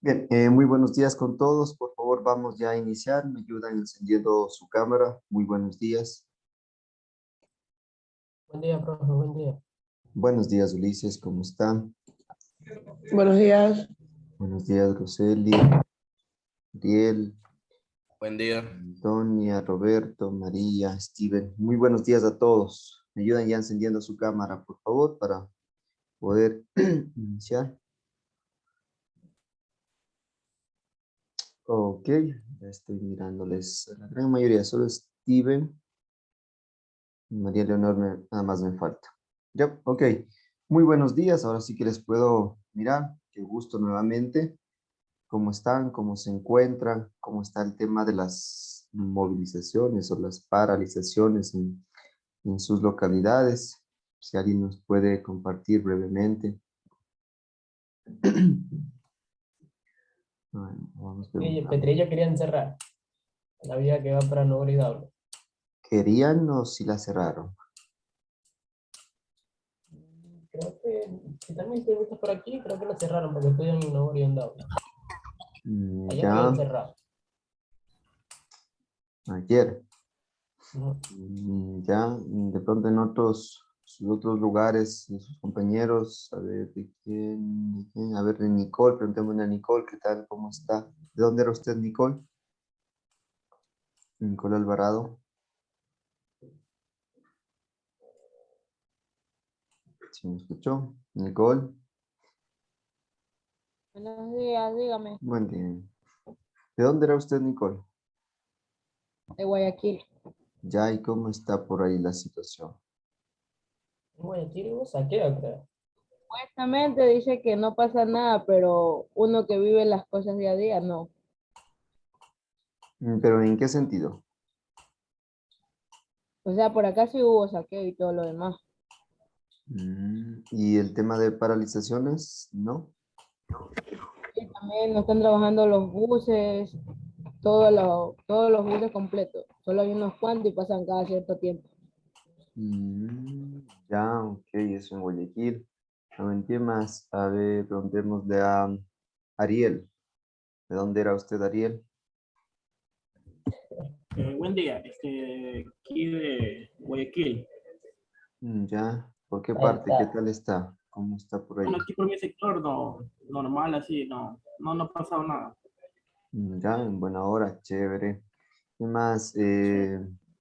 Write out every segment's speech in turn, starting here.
Bien, muy buenos días con todos. Por favor, vamos ya a iniciar. Me ayudan encendiendo su cámara. Muy buenos días. Buen día, profe, buen día. Buenos días, Ulises. ¿Cómo están? Buenos días. Buenos días, Roseli, Ariel, Buen día. Antonia, Roberto, María, Steven. Muy buenos días a todos. Me ayudan ya encendiendo su cámara, por favor, para poder iniciar. Ok, ya estoy mirándoles. La gran mayoría, solo Steven. María Leonor, nada más me falta. Ya, ok. Muy buenos días. Ahora sí que les puedo mirar. Qué gusto nuevamente. ¿Cómo están? ¿Cómo se encuentran? ¿Cómo está el tema de las movilizaciones o las paralizaciones en sus localidades? Si alguien nos puede compartir brevemente. Bueno, vamos a Oye, preguntar. Petrilla querían cerrar la vía que va para Nuevo Hidalgo. ¿Querían o si la cerraron? Creo que, si también estoy visto por aquí, creo que la cerraron porque estudian en Nuevo Hidalgo. Allá Ya, querían cerrar. ayer. Ujú. Ya, de pronto en sus otros lugares, de sus compañeros, a ver, de quién? A ver, de Nicole, preguntémosle a Nicole, ¿qué tal? ¿Cómo está? ¿De dónde era usted, Nicole? Nicole Alvarado. ¿Sí me escuchó? Nicole, Buenos días, dígame. buen día. ¿De dónde era usted, Nicole? De Guayaquil. Ya, ¿y cómo está por ahí la situación? En Guayaquil hubo saqueo, creo. Supuestamente dice que no pasa nada, pero uno que vive las cosas día a día, no. ¿Pero en qué sentido? O sea, por acá sí hubo saqueo y todo lo demás. ¿Y el tema de paralizaciones? ¿No? Y también no están trabajando los buses, todos los buses completos. Solo hay unos cuantos y pasan cada cierto tiempo. Ya, ok, eso en Guayaquil. No me entiendo más. A ver, preguntémosle a Ariel. ¿De dónde era usted, Ariel? Buen día, aquí de Guayaquil. Ya, ¿por qué Ahí parte? ¿Qué está. tal está? ¿Cómo está por ahí? Bueno, aquí por mi sector, no, normal, así, no ha pasado nada. Ya, en buena hora, chévere. ¿Qué más? Sí.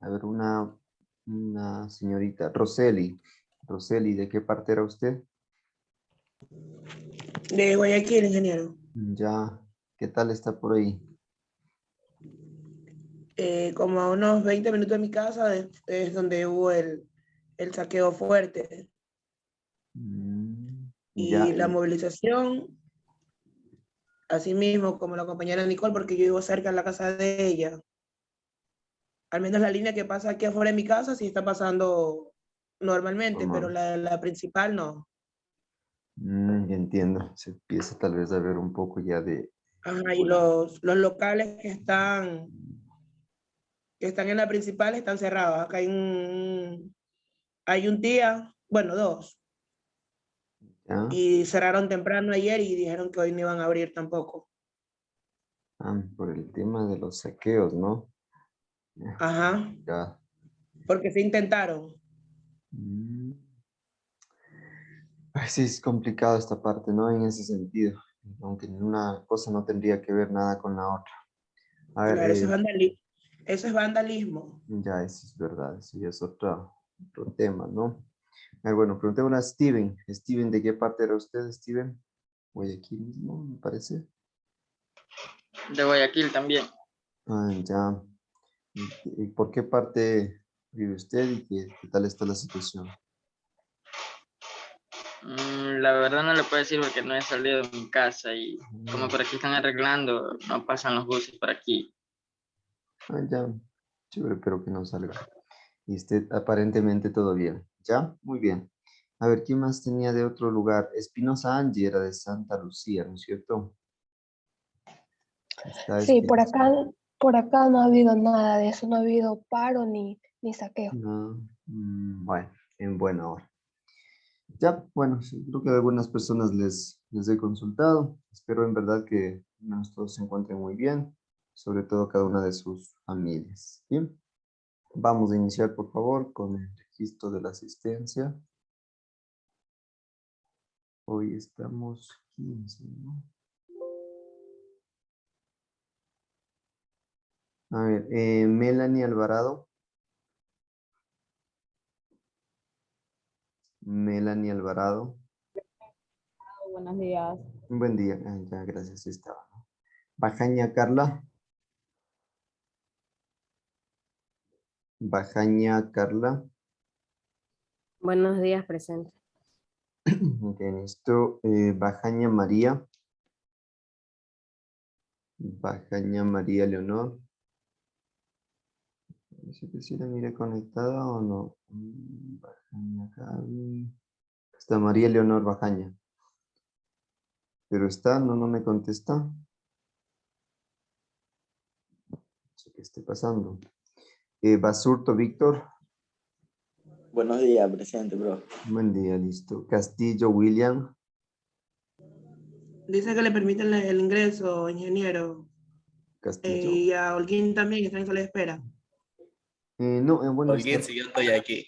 A ver, una señorita, Roseli. Roseli, ¿de qué parte era usted? De Guayaquil, ingeniero. Ya, ¿qué tal está por ahí? Como a unos 20 minutos de mi casa es donde hubo el saqueo fuerte. Ya, Y la movilización, así mismo como la compañera Nicole, porque yo vivo cerca de la casa de ella. Al menos la línea que pasa aquí afuera de mi casa sí está pasando normalmente, pero normal. la principal no. Ya entiendo. Se empieza tal vez a ver un poco ya de Ajá, y circulación. los locales que están en la principal están cerrados. Acá hay un día, bueno, dos, ¿Ya? y cerraron temprano ayer y dijeron que hoy no iban a abrir tampoco. Por el tema de los saqueos, ¿no? Ya. Ajá, Ya. porque se intentaron. Mm. Ay, sí, es complicado esta parte, ¿no? En ese sentido. Aunque una cosa no tendría que ver nada con la otra. A ver, Claro, eso es vandalismo. ya, eso es verdad. Eso ya es otro tema, ¿no? A ver, bueno, preguntémosle a Steven. Steven, ¿de qué parte era usted, Steven? Guayaquil mismo, me parece. De Guayaquil también. Ya. ¿Y por qué parte vive usted y qué tal está la situación? La verdad no le puedo decir porque no he salido de mi casa y como por aquí están arreglando, no pasan los buses por aquí. Ya, chévere, pero que no salga. Y esté aparentemente todo bien. ¿Ya? Muy bien. A ver, ¿quién más tenía de otro lugar? Espinosa Angie era de Santa Lucía, ¿no es cierto? Está Sí, Espinosa. por acá no ha habido nada de eso, no ha habido paro ni saqueo. No, bueno, en buena hora. Ya, bueno, sí, creo que a algunas personas les he consultado. Espero en verdad que todos se encuentren muy bien, sobre todo cada una de sus familias. Bien, vamos a iniciar por favor con el registro de la asistencia. Hoy estamos 15, ¿no? A ver, Melanie Alvarado. Melanie Alvarado. Buenos días. Un buen día. Ya, gracias, sí estaba, ¿no? Bajaña Carla. Bajaña Carla. Buenos días, presente. Ok, listo. Bajaña María. Bajaña María Leonor. Si la mire conectada o no. Bajaña Gaby. Está María Leonor Bajaña. Pero está, no me contesta. No sé qué esté pasando. Basurto Víctor. Buenos días, presente, bro. Buen día, listo. Castillo William. Dice que le permiten el ingreso, ingeniero. Castillo. Y a Holguín también, está en sala de espera. No, bueno, Alguien, si yo estoy aquí.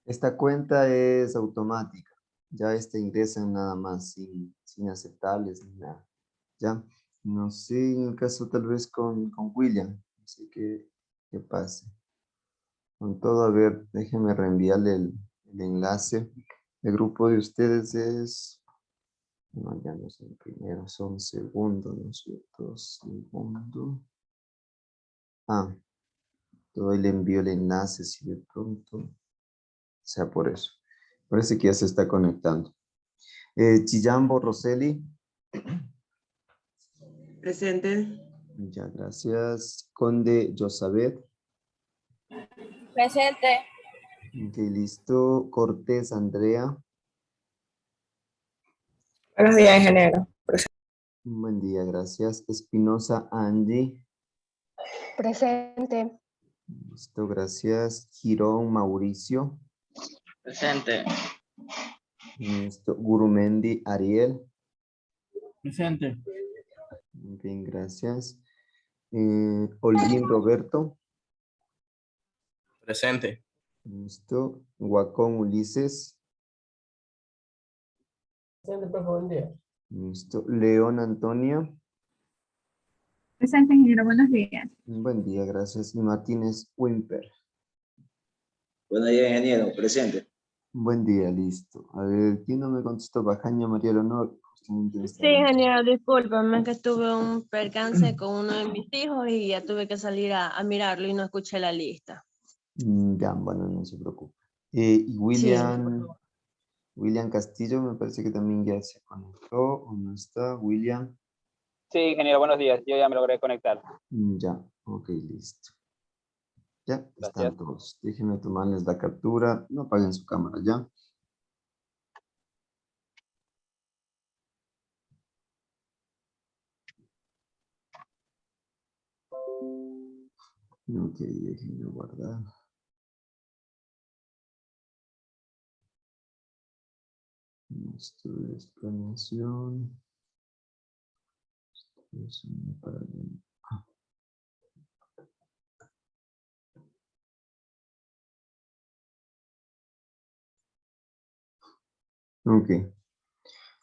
esta cuenta es automática. Ya ingresan nada más sin aceptables ni nada. Ya, no sé, en el caso tal vez con William. No sé qué pase. Con todo, a ver, déjenme reenviarle el enlace. El grupo de ustedes es... No, ya no son primero, son segundo, ¿no es cierto? Segundo. Todo le envío el enlace si de pronto sea por eso. Parece que ya se está conectando. Chillambo Roseli. Presente. Ya, gracias. Conde Josabet. Presente. Ok, listo. Cortés Andrea. Buenos días, ingeniero. Un buen día, gracias. Espinosa Angie. Presente. Listo, gracias. Girón Mauricio. Presente. Listo. Gurumendi Ariel. Presente. Bien, gracias. Holguín Roberto. Presente. Listo. Guacón Ulises. Presente, profe, buen día. Listo. León Antonia. Presente, ingeniero, buenos días. Un buen día, gracias. Y Martínez Wimper. Buenos días, ingeniero. Presente. Buen día, listo. A ver, ¿quién no me contestó? Bajaña María Leonor. Justamente en esta Sí, hora. ingeniero, discúlpame que tuve un percance con uno de mis hijos y ya tuve que salir a mirarlo y no escuché la lista. Ya, bueno, no se preocupe. Y William, William Castillo, me parece que también ya se conectó, ¿o no está? William. Sí, ingeniero, buenos días. Yo ya me logré conectar. Ya, ok, listo. Ya, Gracias. están todos. Déjenme tomarles la captura. No apaguen su cámara, ¿ya? Ok, déjenme guardar. Esto es planeación. Esto es un paradigma. Ok,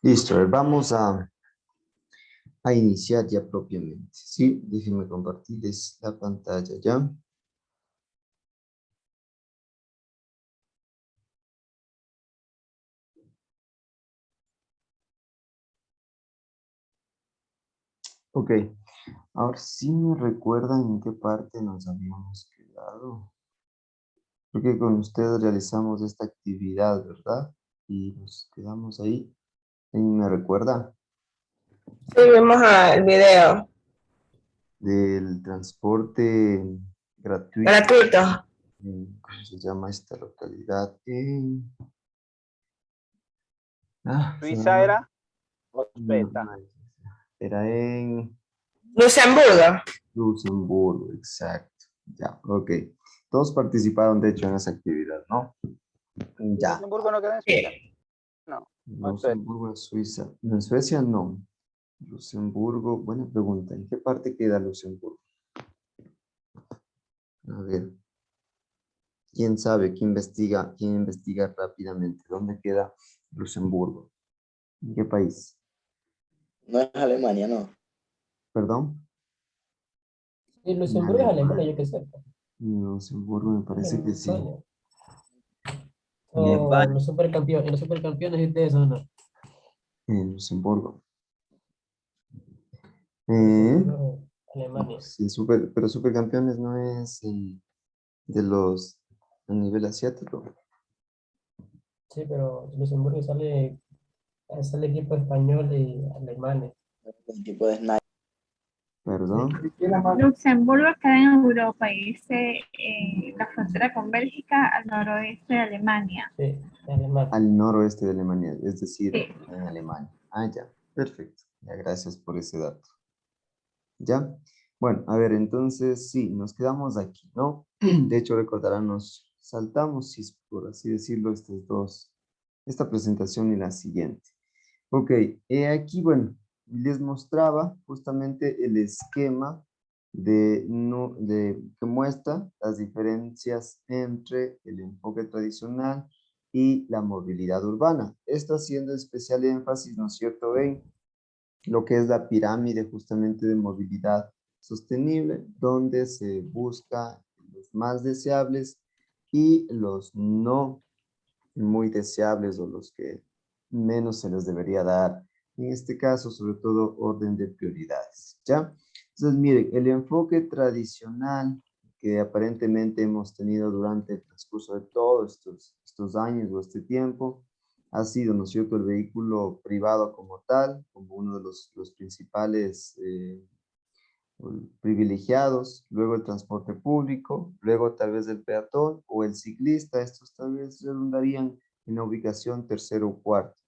listo. A ver, vamos a iniciar ya propiamente. Sí, déjenme compartirles la pantalla ya. Ok, ahora sí me recuerdan en qué parte nos habíamos quedado. Creo que con ustedes realizamos esta actividad, ¿verdad? Y nos quedamos ahí. ¿Alguien me recuerda? Sí, vimos el video. Del transporte gratuito. Gratuito. ¿Cómo se llama esta localidad? Suiza era. Era en Luxemburgo. Luxemburgo, exacto. Ya, ok. Todos participaron, de hecho, en esa actividad, ¿no? Ya. Luxemburgo no queda en Suiza. No. Luxemburgo en Suiza. No, en Suecia no. Luxemburgo, buena pregunta. ¿En qué parte queda Luxemburgo? A ver. ¿Quién sabe? ¿Quién investiga rápidamente? ¿Dónde queda Luxemburgo? ¿En qué país? No es Alemania, no. ¿Perdón? Y Luxemburgo es Alemania, yo qué sé. Luxemburgo me parece que sí. O los supercampeones de eso, ¿no? En Luxemburgo. Luxemburgo, Alemania. Sí, pero supercampeones no es de los a nivel asiático. Sí, pero Luxemburgo sale el equipo español y alemán. El tipo de sniper. Perdón. Luxemburgo queda en Europa y es la frontera con Bélgica al noroeste de Alemania. Sí, Alemania. Al noroeste de Alemania, es decir, Sí. en Alemania. Ah, ya, perfecto. Ya, gracias por ese dato. ¿Ya? Bueno, a ver, entonces sí, nos quedamos aquí, ¿no? De hecho, recordarán, nos saltamos, si es por así decirlo, esta presentación y la siguiente. Ok, aquí, bueno, les mostraba justamente el esquema que muestra las diferencias entre el enfoque tradicional y la movilidad urbana. Esto haciendo especial énfasis, ¿no es cierto?, en lo que es la pirámide justamente de movilidad sostenible, donde se busca los más deseables y los no muy deseables o los que menos se les debería dar. En este caso, sobre todo, orden de prioridades, ¿ya? Entonces, miren, el enfoque tradicional que aparentemente hemos tenido durante el transcurso de todos estos años o este tiempo, ha sido, ¿no es cierto?, el vehículo privado como tal, como uno de los principales privilegiados, luego el transporte público, luego tal vez el peatón o el ciclista, estos tal vez redundarían en la ubicación tercero o cuarto,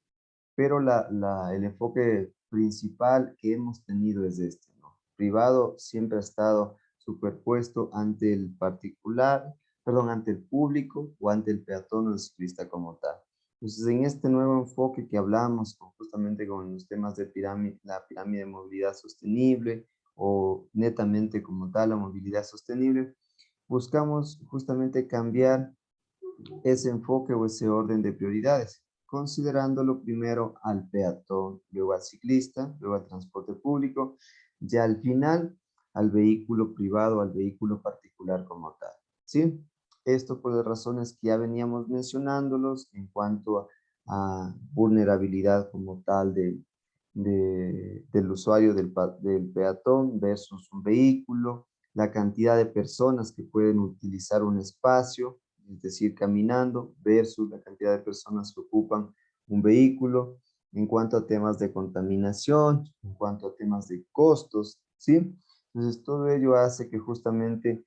pero el enfoque principal que hemos tenido es este, ¿no? Privado siempre ha estado superpuesto ante el particular, perdón, ante el público o ante el peatón o el ciclista como tal. Entonces, en este nuevo enfoque que hablamos justamente con los temas de la pirámide de movilidad sostenible o netamente como tal la movilidad sostenible, buscamos justamente cambiar ese enfoque o ese orden de prioridades, considerándolo primero al peatón, luego al ciclista, luego al transporte público, ya al final al vehículo privado, al vehículo particular como tal, ¿sí? Esto por las razones que ya veníamos mencionándolos en cuanto a vulnerabilidad como tal del usuario del peatón versus un vehículo, la cantidad de personas que pueden utilizar un espacio, es decir, caminando, versus la cantidad de personas que ocupan un vehículo, en cuanto a temas de contaminación, en cuanto a temas de costos, ¿sí? Entonces, todo ello hace que justamente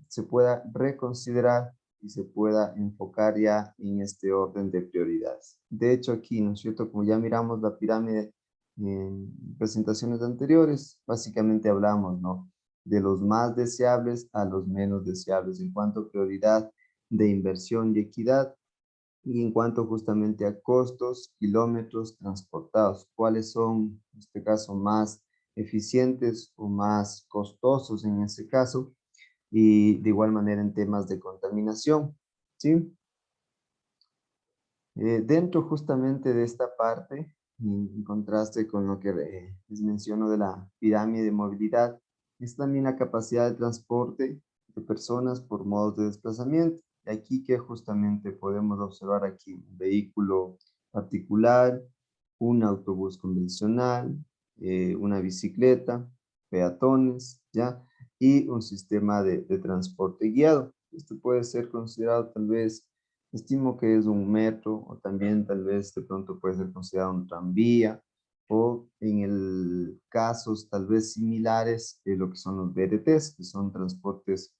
se pueda reconsiderar y se pueda enfocar ya en este orden de prioridades. De hecho, aquí, ¿no es cierto? Como ya miramos la pirámide en presentaciones anteriores, básicamente hablamos, ¿no?, de los más deseables a los menos deseables en cuanto a prioridad de inversión y equidad y en cuanto justamente a costos, kilómetros transportados, cuáles son, en este caso, más eficientes o más costosos en ese caso, y de igual manera en temas de contaminación, ¿sí? Dentro justamente de esta parte, en contraste con lo que les menciono de la pirámide de movilidad, es también la capacidad de transporte de personas por modos de desplazamiento. Y aquí que justamente podemos observar aquí un vehículo particular, un autobús convencional, una bicicleta, peatones, ¿ya? Y un sistema de transporte guiado. Esto puede ser considerado tal vez, estimo que es un metro o también tal vez de pronto puede ser considerado un tranvía o en el casos tal vez similares de lo que son los BRTs, que son transportes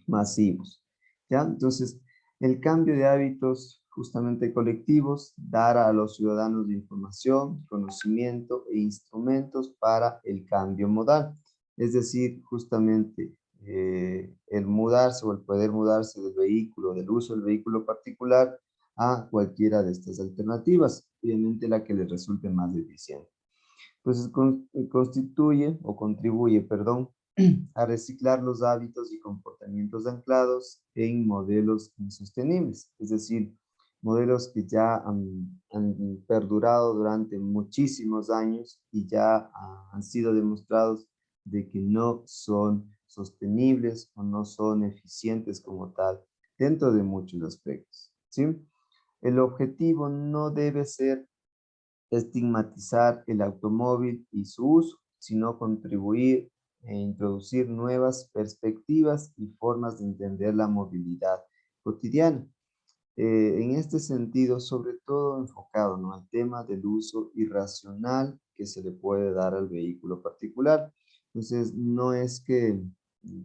masivos, ¿ya? Entonces, el cambio de hábitos justamente colectivos dará a los ciudadanos información, conocimiento e instrumentos para el cambio modal. Es decir, justamente el mudarse o el poder mudarse del vehículo, del uso del vehículo particular, a cualquiera de estas alternativas, obviamente la que les resulte más eficiente. Entonces contribuye, perdón, a reciclar los hábitos y comportamientos anclados en modelos insostenibles, es decir, modelos que ya han perdurado durante muchísimos años y ya han sido demostrados de que no son sostenibles o no son eficientes como tal dentro de muchos aspectos, ¿sí? El objetivo no debe ser estigmatizar el automóvil y su uso, sino contribuir e introducir nuevas perspectivas y formas de entender la movilidad cotidiana. En este sentido, sobre todo enfocado, ¿no?, al tema del uso irracional que se le puede dar al vehículo particular. Entonces, no es que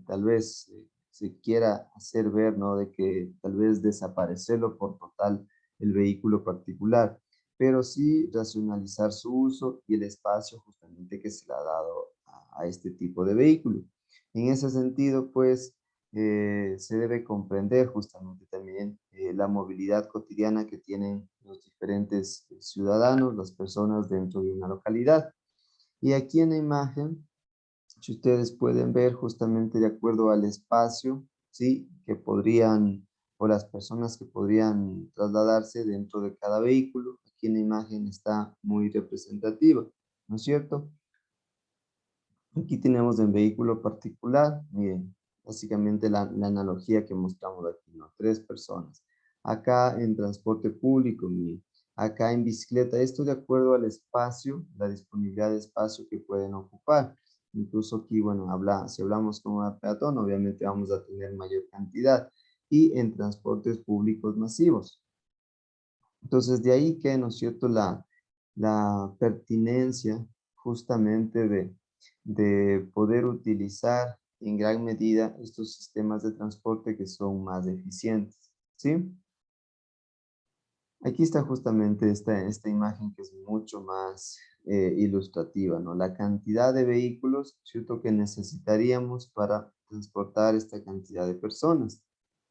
tal vez se quiera hacer ver, ¿no?, de que tal vez desaparecerlo por total el vehículo particular, pero sí racionalizar su uso y el espacio justamente que se le ha dado a este tipo de vehículo. En ese sentido, pues, se debe comprender justamente también la movilidad cotidiana que tienen los diferentes ciudadanos, las personas dentro de una localidad. Y aquí en la imagen, si ustedes pueden ver justamente de acuerdo al espacio, ¿sí?, que podrían, o las personas que podrían trasladarse dentro de cada vehículo, aquí en la imagen está muy representativa, ¿no es cierto? Aquí tenemos en vehículo particular, miren, básicamente la analogía que mostramos aquí, ¿no? 3 personas. Acá en transporte público, miren, acá en bicicleta, esto de acuerdo al espacio, la disponibilidad de espacio que pueden ocupar. Incluso aquí, bueno, si hablamos con una peatón, obviamente vamos a tener mayor cantidad. Y en transportes públicos masivos. Entonces, de ahí que, ¿no es cierto?, la pertinencia justamente de poder utilizar en gran medida estos sistemas de transporte que son más eficientes, ¿sí? Aquí está justamente esta imagen que es mucho más ilustrativa, ¿no? La cantidad de vehículos, ¿cierto?, que necesitaríamos para transportar esta cantidad de personas.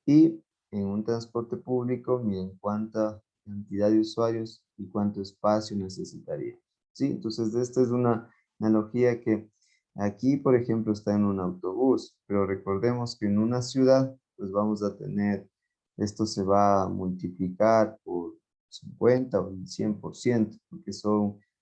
Y en un transporte público, miren cuánta cantidad de usuarios y cuánto espacio necesitaría, ¿sí? Entonces, esta es una analogía que aquí, por ejemplo, está en un autobús, pero recordemos que en una ciudad, pues vamos a tener, esto se va a multiplicar por 50 o el 100%, porque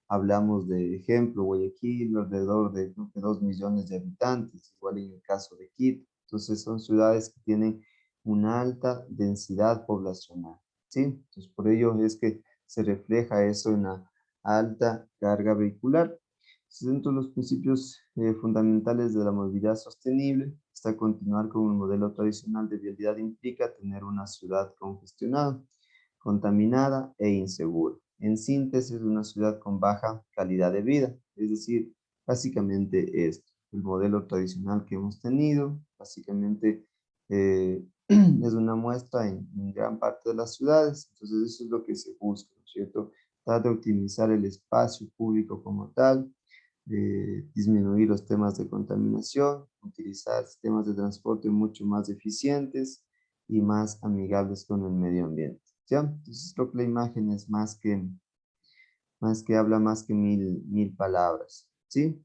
hablamos de ejemplo, Guayaquil, alrededor de creo que 2 millones de habitantes, igual en el caso de Quito. Entonces, son ciudades que tienen una alta densidad poblacional, ¿sí? Entonces, por ello es que se refleja eso en la alta carga vehicular. Entonces, dentro de los principios fundamentales de la movilidad sostenible está continuar con un modelo tradicional de vialidad implica tener una ciudad congestionada, contaminada e insegura. En síntesis, una ciudad con baja calidad de vida, es decir, básicamente esto, el modelo tradicional que hemos tenido, básicamente es una muestra en gran parte de las ciudades, entonces eso es lo que se busca, ¿no es cierto? Trata de optimizar el espacio público como tal, disminuir los temas de contaminación, utilizar sistemas de transporte mucho más eficientes y más amigables con el medio ambiente, ¿ya? Entonces creo que la imagen es habla más que mil palabras, ¿sí?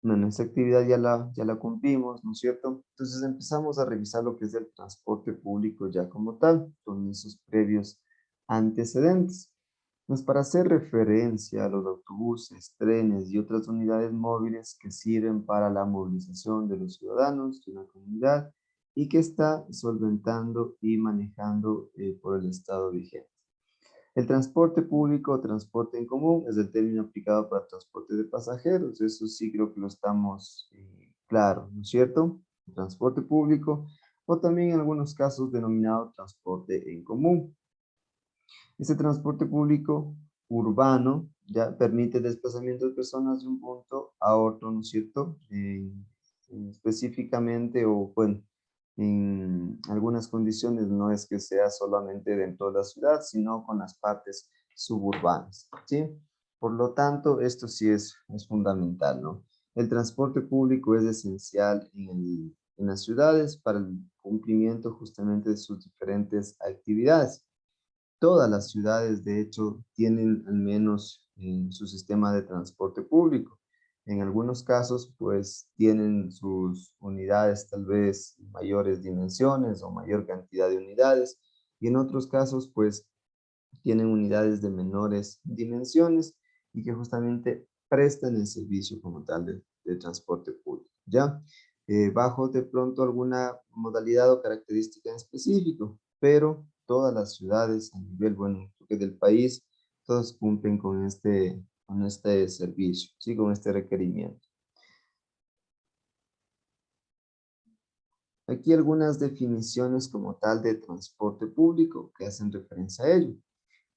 Bueno, esta actividad ya la cumplimos, ¿no es cierto? Entonces empezamos a revisar lo que es el transporte público ya como tal, con esos previos antecedentes. Pues para hacer referencia a los autobuses, trenes y otras unidades móviles que sirven para la movilización de los ciudadanos de una comunidad y que está solventando y manejando por el Estado vigente. El transporte público o transporte en común es el término aplicado para transporte de pasajeros. Eso sí creo que lo estamos claro, ¿no es cierto? El transporte público o también en algunos casos denominado transporte en común. Este transporte público urbano ya permite el desplazamiento de personas de un punto a otro, ¿no es cierto? Específicamente o bueno, en algunas condiciones no es que sea solamente dentro de la ciudad, sino con las partes suburbanas, ¿sí? Por lo tanto, esto sí es fundamental, ¿no? El transporte público es esencial en las ciudades para el cumplimiento justamente de sus diferentes actividades. Todas las ciudades, de hecho, tienen al menos su sistema de transporte público. En algunos casos, pues, tienen sus unidades tal vez mayores dimensiones o mayor cantidad de unidades. Y en otros casos, pues, tienen unidades de menores dimensiones y que justamente prestan el servicio como tal de transporte público, ¿ya? Bajo de pronto alguna modalidad o característica en específico, pero todas las ciudades a nivel, bueno, del país, todos cumplen con este servicio, ¿sí? Con este requerimiento. Aquí algunas definiciones como tal de transporte público que hacen referencia a ello.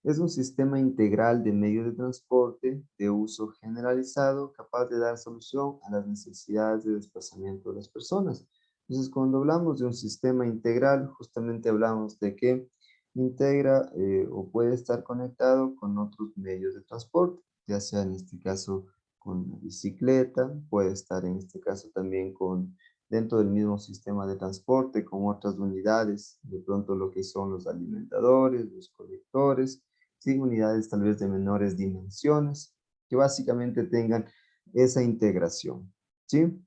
Es un sistema integral de medios de transporte de uso generalizado capaz de dar solución a las necesidades de desplazamiento de las personas. Entonces, cuando hablamos de un sistema integral, justamente hablamos de que integra o puede estar conectado con otros medios de transporte, ya sea en este caso con la bicicleta, puede estar en este caso también con dentro del mismo sistema de transporte con otras unidades, de pronto lo que son los alimentadores, los colectores, ¿sí? Unidades tal vez de menores dimensiones, que básicamente tengan esa integración, ¿sí?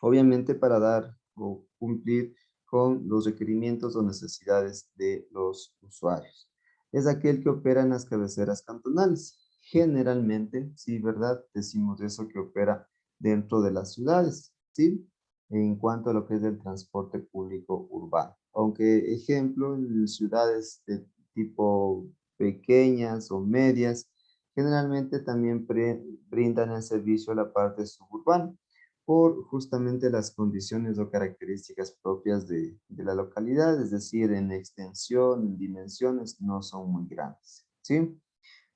Obviamente para dar o cumplir con los requerimientos o necesidades de los usuarios. Es aquel que opera en las cabeceras cantonales. Generalmente, sí, ¿verdad? Decimos eso que opera dentro de las ciudades, ¿sí? En cuanto a lo que es el transporte público urbano. Aunque, ejemplo, en ciudades de tipo pequeñas o medias, generalmente también brindan el servicio a la parte suburbana por justamente las condiciones o características propias de la localidad, es decir, en extensión, en dimensiones, no son muy grandes, ¿sí?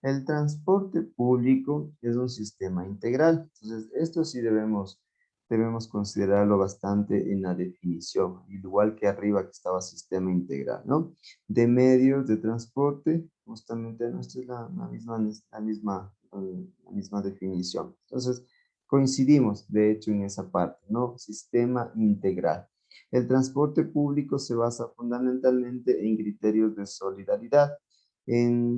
El transporte público es un sistema integral, entonces esto sí debemos considerarlo bastante en la definición, igual que arriba que estaba sistema integral, ¿no? De medios de transporte, justamente nuestra es la misma definición. Entonces, coincidimos, de hecho, en esa parte, ¿no? Sistema integral. El transporte público se basa fundamentalmente en criterios de solidaridad,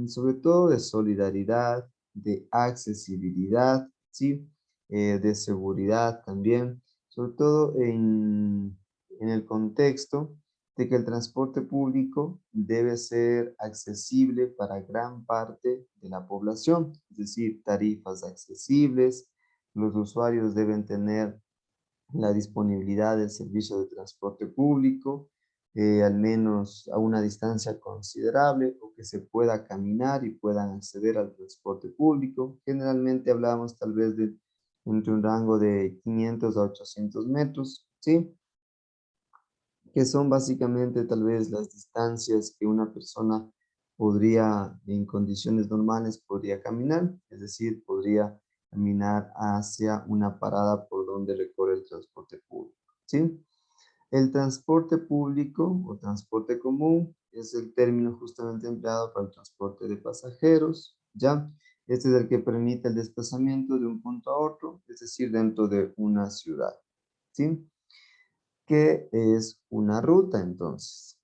sobre todo de solidaridad, de accesibilidad, ¿sí? De seguridad también, sobre todo en el contexto de que el transporte público debe ser accesible para gran parte de la población, es decir, tarifas accesibles, los usuarios deben tener la disponibilidad del servicio de transporte público, al menos a una distancia considerable o que se pueda caminar y puedan acceder al transporte público. Generalmente hablamos tal vez de entre un rango de 500 a 800 metros, ¿sí? Que son básicamente tal vez las distancias que una persona podría, en condiciones normales, podría caminar, es decir, podría caminar hacia una parada por donde recorre el transporte público, ¿sí? El transporte público o transporte común es el término justamente empleado para el transporte de pasajeros, ¿ya? Este es el que permite el desplazamiento de un punto a otro, es decir, dentro de una ciudad, ¿sí? ¿Qué es una ruta entonces?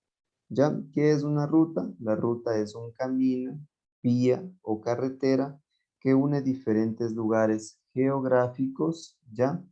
¿Ya? ¿Qué es una ruta? La ruta es un camino, vía o carretera que une diferentes lugares geográficos, ¿ya?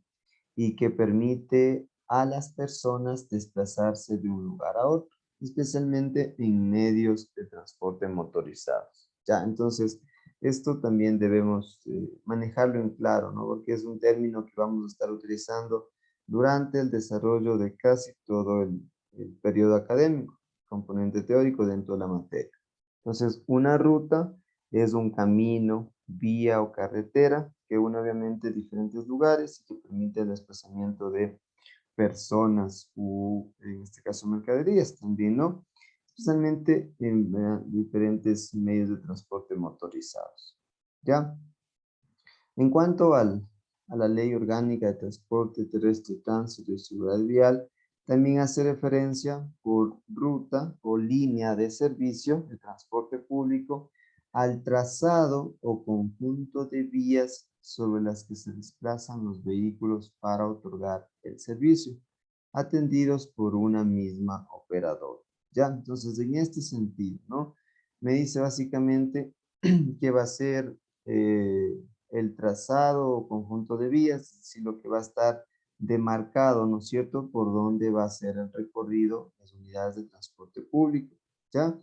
Y que permite a las personas desplazarse de un lugar a otro, especialmente en medios de transporte motorizados, ¿ya? Entonces, esto también debemos manejarlo en claro, ¿no? Porque es un término que vamos a estar utilizando durante el desarrollo de casi todo el periodo académico, componente teórico dentro de la materia. Entonces, una ruta es un camino, vía o carretera que une obviamente diferentes lugares y que permite el desplazamiento de personas u, en este caso, mercaderías también, ¿no? Especialmente en diferentes medios de transporte motorizados. ¿Ya? En cuanto a la Ley Orgánica de Transporte Terrestre, Tránsito y Seguridad Vial, también hace referencia por ruta o línea de servicio de transporte público al trazado o conjunto de vías sobre las que se desplazan los vehículos para otorgar el servicio, atendidos por una misma operadora. Ya, entonces en este sentido, ¿no? me dice básicamente que va a ser el trazado o conjunto de vías, si lo que va a estar demarcado, ¿no es cierto?, por dónde va a ser el recorrido de las unidades de transporte público, ¿ya?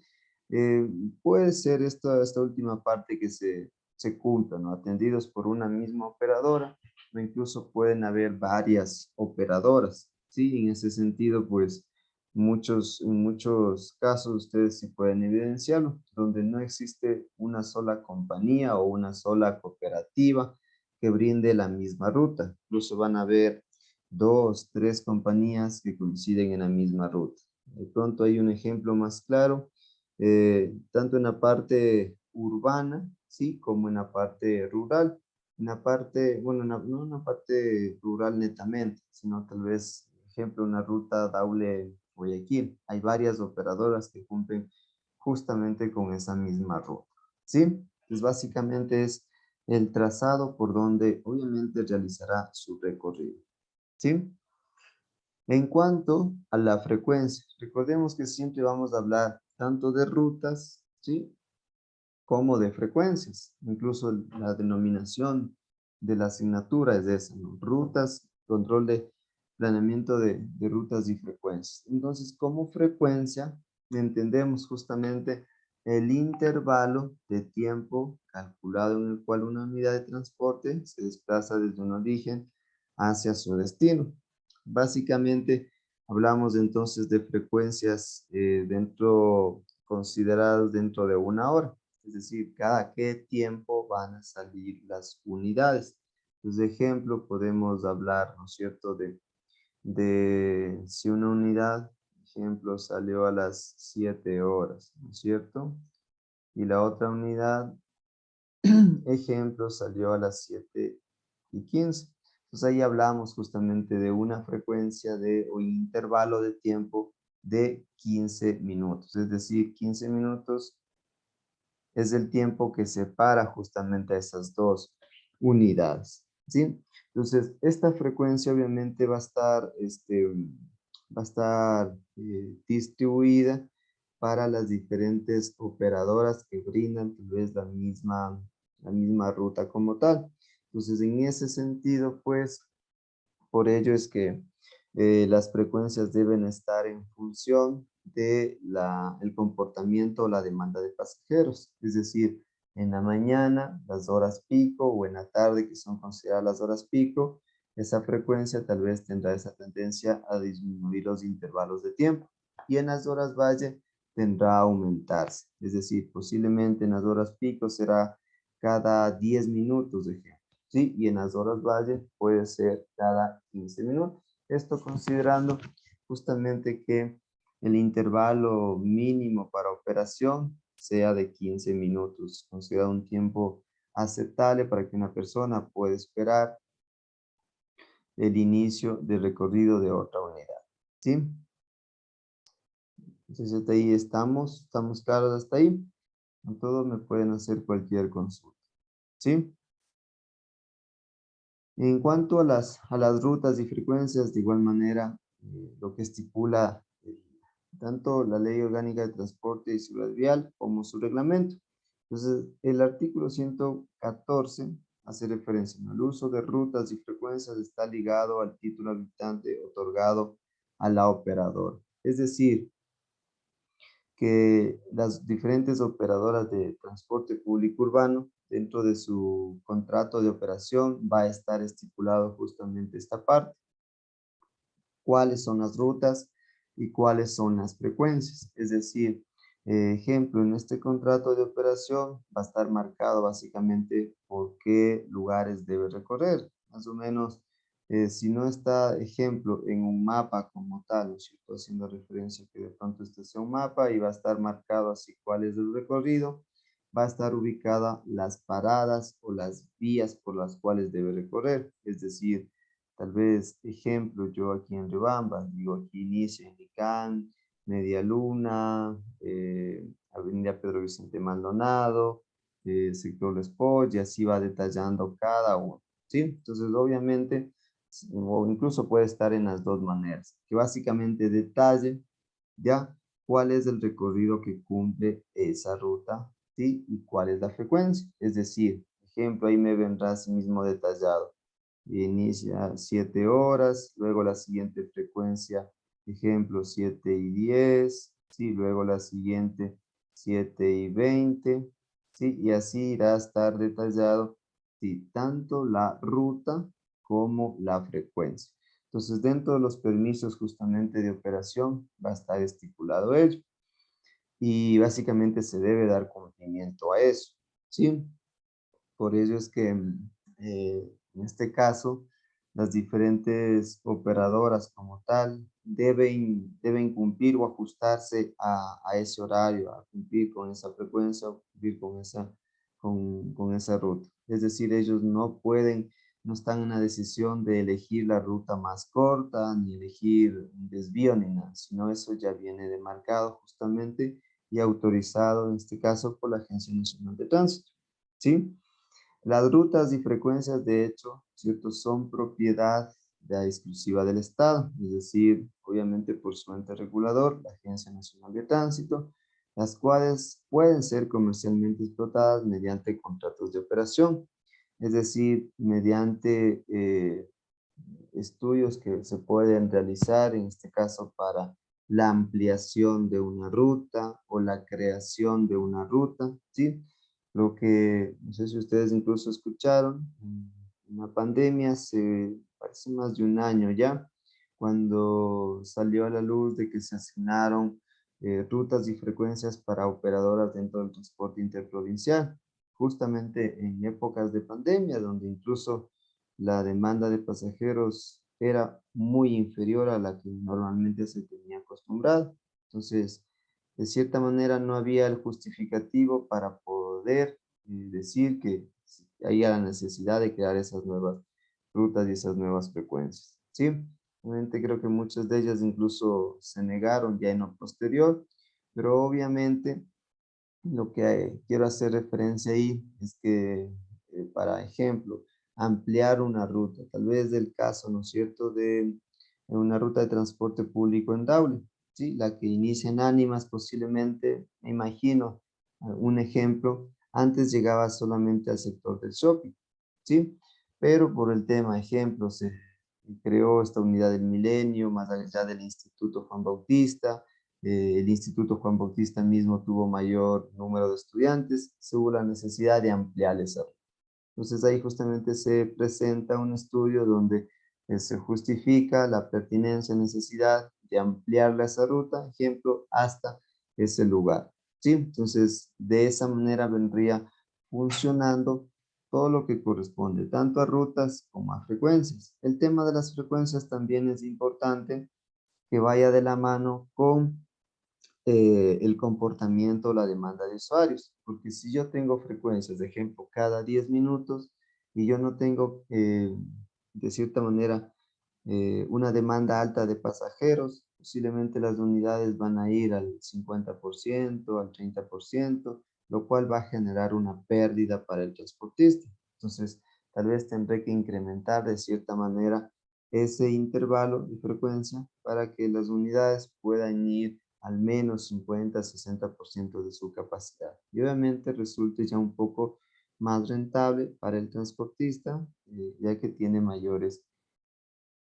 Puede ser esta última parte que se cumpla, ¿no? Atendidos por una misma operadora, o incluso pueden haber varias operadoras, ¿sí? En ese sentido, pues, en muchos casos ustedes sí pueden evidenciarlo, donde no existe una sola compañía o una sola cooperativa que brinde la misma ruta. Incluso van a haber 2, 3 compañías que coinciden en la misma ruta. De pronto hay un ejemplo más claro, tanto en la parte urbana, ¿sí? Como en la parte rural. En la parte, bueno, no en la parte rural netamente, sino tal vez, ejemplo, una ruta Daule-Guayaquil. Hay varias operadoras que cumplen justamente con esa misma ruta, ¿sí? Entonces, básicamente es el trazado por donde obviamente realizará su recorrido, ¿sí? En cuanto a la frecuencia, recordemos que siempre vamos a hablar tanto de rutas, ¿sí?, como de frecuencias. Incluso la denominación de la asignatura es esa, ¿no? Rutas, control de planeamiento de rutas y frecuencias. Entonces, como frecuencia, entendemos justamente el intervalo de tiempo calculado en el cual una unidad de transporte se desplaza desde un origen hacia su destino. Básicamente, hablamos entonces de frecuencias consideradas dentro de una hora. Es decir, cada qué tiempo van a salir las unidades. Entonces, de ejemplo, podemos hablar, ¿no es cierto?, de si una unidad, ejemplo, salió a las 7 horas, ¿no es cierto? Y la otra unidad, ejemplo, salió a las 7:15. Entonces ahí hablamos justamente de una frecuencia o un intervalo de tiempo de 15 minutos. Es decir, 15 minutos es el tiempo que separa justamente a esas dos unidades, ¿sí? Entonces, esta frecuencia obviamente va a estar distribuida para las diferentes operadoras que brindan tal vez la misma ruta como tal. Entonces, en ese sentido, pues, por ello es que las frecuencias deben estar en función de el comportamiento o la demanda de pasajeros. Es decir, en la mañana, las horas pico, o en la tarde, que son consideradas las horas pico, esa frecuencia tal vez tendrá esa tendencia a disminuir los intervalos de tiempo. Y en las horas valle tendrá a aumentarse. Es decir, posiblemente en las horas pico será cada 10 minutos, de ejemplo, ¿sí? Y en las horas valle puede ser cada 15 minutos. Esto considerando justamente que el intervalo mínimo para operación sea de 15 minutos. Considera un tiempo aceptable para que una persona pueda esperar el inicio del recorrido de otra unidad, ¿sí? Entonces hasta ahí estamos claros hasta ahí. Con todo me pueden hacer cualquier consulta, ¿sí? En cuanto a las rutas y frecuencias, de igual manera, lo que estipula tanto la Ley Orgánica de Transporte y Seguridad Vial como su reglamento. Entonces, el artículo 114 hace referencia al uso de rutas y frecuencias, está ligado al título habilitante otorgado a la operadora. Es decir, que las diferentes operadoras de transporte público urbano, dentro de su contrato de operación, va a estar estipulado justamente esta parte. Cuáles son las rutas y cuáles son las frecuencias. Es decir, ejemplo, en este contrato de operación va a estar marcado básicamente por qué lugares debe recorrer. Más o menos, si no está, ejemplo, en un mapa como tal, estoy haciendo referencia que de pronto este sea un mapa y va a estar marcado así cuál es el recorrido, va a estar ubicada las paradas o las vías por las cuales debe recorrer. Es decir, tal vez, ejemplo, yo aquí en Riobamba, digo, aquí inicia en Licán, Media Luna, Avenida Pedro Vicente Maldonado, sector Les Pots, y así va detallando cada uno, ¿sí? Entonces, obviamente, o incluso puede estar en las dos maneras, que básicamente detalle, ¿ya? cuál es el recorrido que cumple esa ruta, ¿sí? Y cuál es la frecuencia. Es decir, ejemplo, ahí me vendrá así mismo detallado. Inicia 7 horas, luego la siguiente frecuencia, ejemplo, 7:10, ¿sí? Luego la siguiente, 7:20, ¿sí? Y así irá a estar detallado, ¿sí? Tanto la ruta como la frecuencia. Entonces, dentro de los permisos justamente de operación va a estar estipulado ello. Y básicamente se debe dar cumplimiento a eso, ¿sí? Por ello es que en este caso las diferentes operadoras como tal deben cumplir o ajustarse a ese horario, a cumplir con esa frecuencia, a cumplir con esa ruta. Es decir, ellos no están en la decisión de elegir la ruta más corta, ni elegir un desvío, ni nada, sino eso ya viene demarcado justamente y autorizado en este caso por la Agencia Nacional de Tránsito, ¿sí? Las rutas y frecuencias, de hecho, ¿cierto? Son propiedad exclusiva del Estado, es decir, obviamente por su ente regulador, la Agencia Nacional de Tránsito, las cuales pueden ser comercialmente explotadas mediante contratos de operación, es decir, mediante estudios que se pueden realizar, en este caso para la ampliación de una ruta o la creación de una ruta, ¿sí? Lo que, no sé si ustedes incluso escucharon, en la pandemia hace, parece más de un año ya, cuando salió a la luz de que se asignaron rutas y frecuencias para operadoras dentro del transporte interprovincial, justamente en épocas de pandemia, donde incluso la demanda de pasajeros era muy inferior a la que normalmente se tenía acostumbrado. Entonces, de cierta manera no había el justificativo para poder decir que había la necesidad de crear esas nuevas rutas y esas nuevas frecuencias, ¿sí? Obviamente creo que muchas de ellas incluso se negaron ya en lo posterior, pero obviamente lo que quiero hacer referencia ahí es que, para ejemplo, ampliar una ruta, tal vez del caso, ¿no es cierto?, de una ruta de transporte público en Daule, ¿sí? La que inicia en Ánimas posiblemente, me imagino, un ejemplo, antes llegaba solamente al sector del shopping, ¿sí? Pero por el tema, ejemplo, se creó esta unidad del milenio, más allá del Instituto Juan Bautista, el Instituto Juan Bautista mismo tuvo mayor número de estudiantes, se hubo la necesidad de ampliar esa ruta. Entonces ahí justamente se presenta un estudio donde se justifica la pertinencia, necesidad de ampliar esa ruta, ejemplo, hasta ese lugar, ¿sí? Entonces de esa manera vendría funcionando todo lo que corresponde, tanto a rutas como a frecuencias. El tema de las frecuencias también es importante que vaya de la mano con el comportamiento, la demanda de usuarios. Porque si yo tengo frecuencias, de ejemplo, cada 10 minutos y yo no tengo, de cierta manera, una demanda alta de pasajeros, posiblemente las unidades van a ir al 50%, al 30%, lo cual va a generar una pérdida para el transportista. Entonces, tal vez tendré que incrementar de cierta manera ese intervalo de frecuencia para que las unidades puedan ir al menos 50-60% de su capacidad. Y obviamente resulte ya un poco más rentable para el transportista, ya que tiene mayores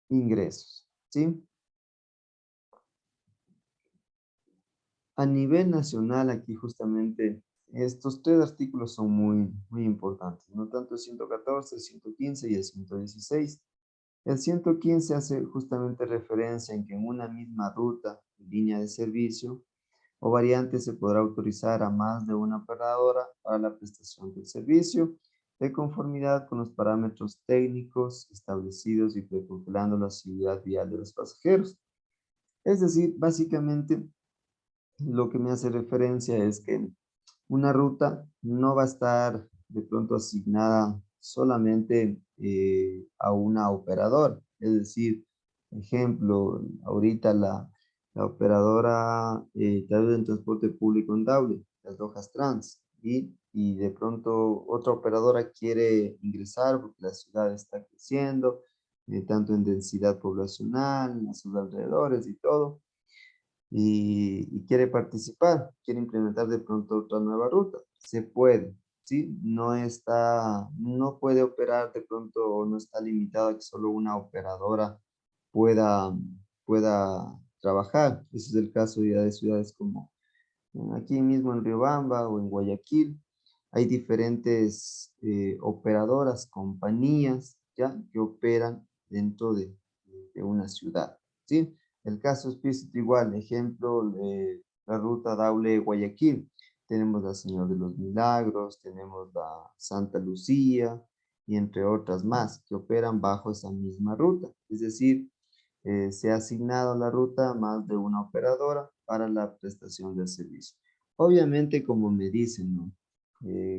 ingresos, ¿sí? A nivel nacional, aquí justamente estos tres artículos son muy importantes, no tanto el 114, el 115 y el 116. El 115 hace justamente referencia en que en una misma ruta, línea de servicio o variante se podrá autorizar a más de una operadora para la prestación del servicio de conformidad con los parámetros técnicos establecidos y controlando la seguridad vial de los pasajeros. Es decir, básicamente lo que me hace referencia es que una ruta no va a estar de pronto asignada solamente a una operadora. Es decir, ejemplo, ahorita la operadora tal vez en transporte público en Daule, las Lojas Trans, y de pronto otra operadora quiere ingresar porque la ciudad está creciendo, tanto en densidad poblacional, en sus alrededores y todo. y quiere participar, quiere implementar de pronto otra nueva ruta, se puede, ¿sí? No puede operar de pronto o no está limitado a que solo una operadora pueda trabajar. Ese es el caso ya de ciudades como aquí mismo en Riobamba o en Guayaquil. Hay diferentes operadoras, compañías, ¿ya? Que operan dentro de una ciudad, ¿sí? El caso explícito igual, ejemplo, la ruta Daule-Guayaquil. Tenemos la Señor de los Milagros, tenemos la Santa Lucía y entre otras más que operan bajo esa misma ruta. Es decir, se ha asignado a la ruta más de una operadora para la prestación del servicio. Obviamente, como me dicen, ¿no?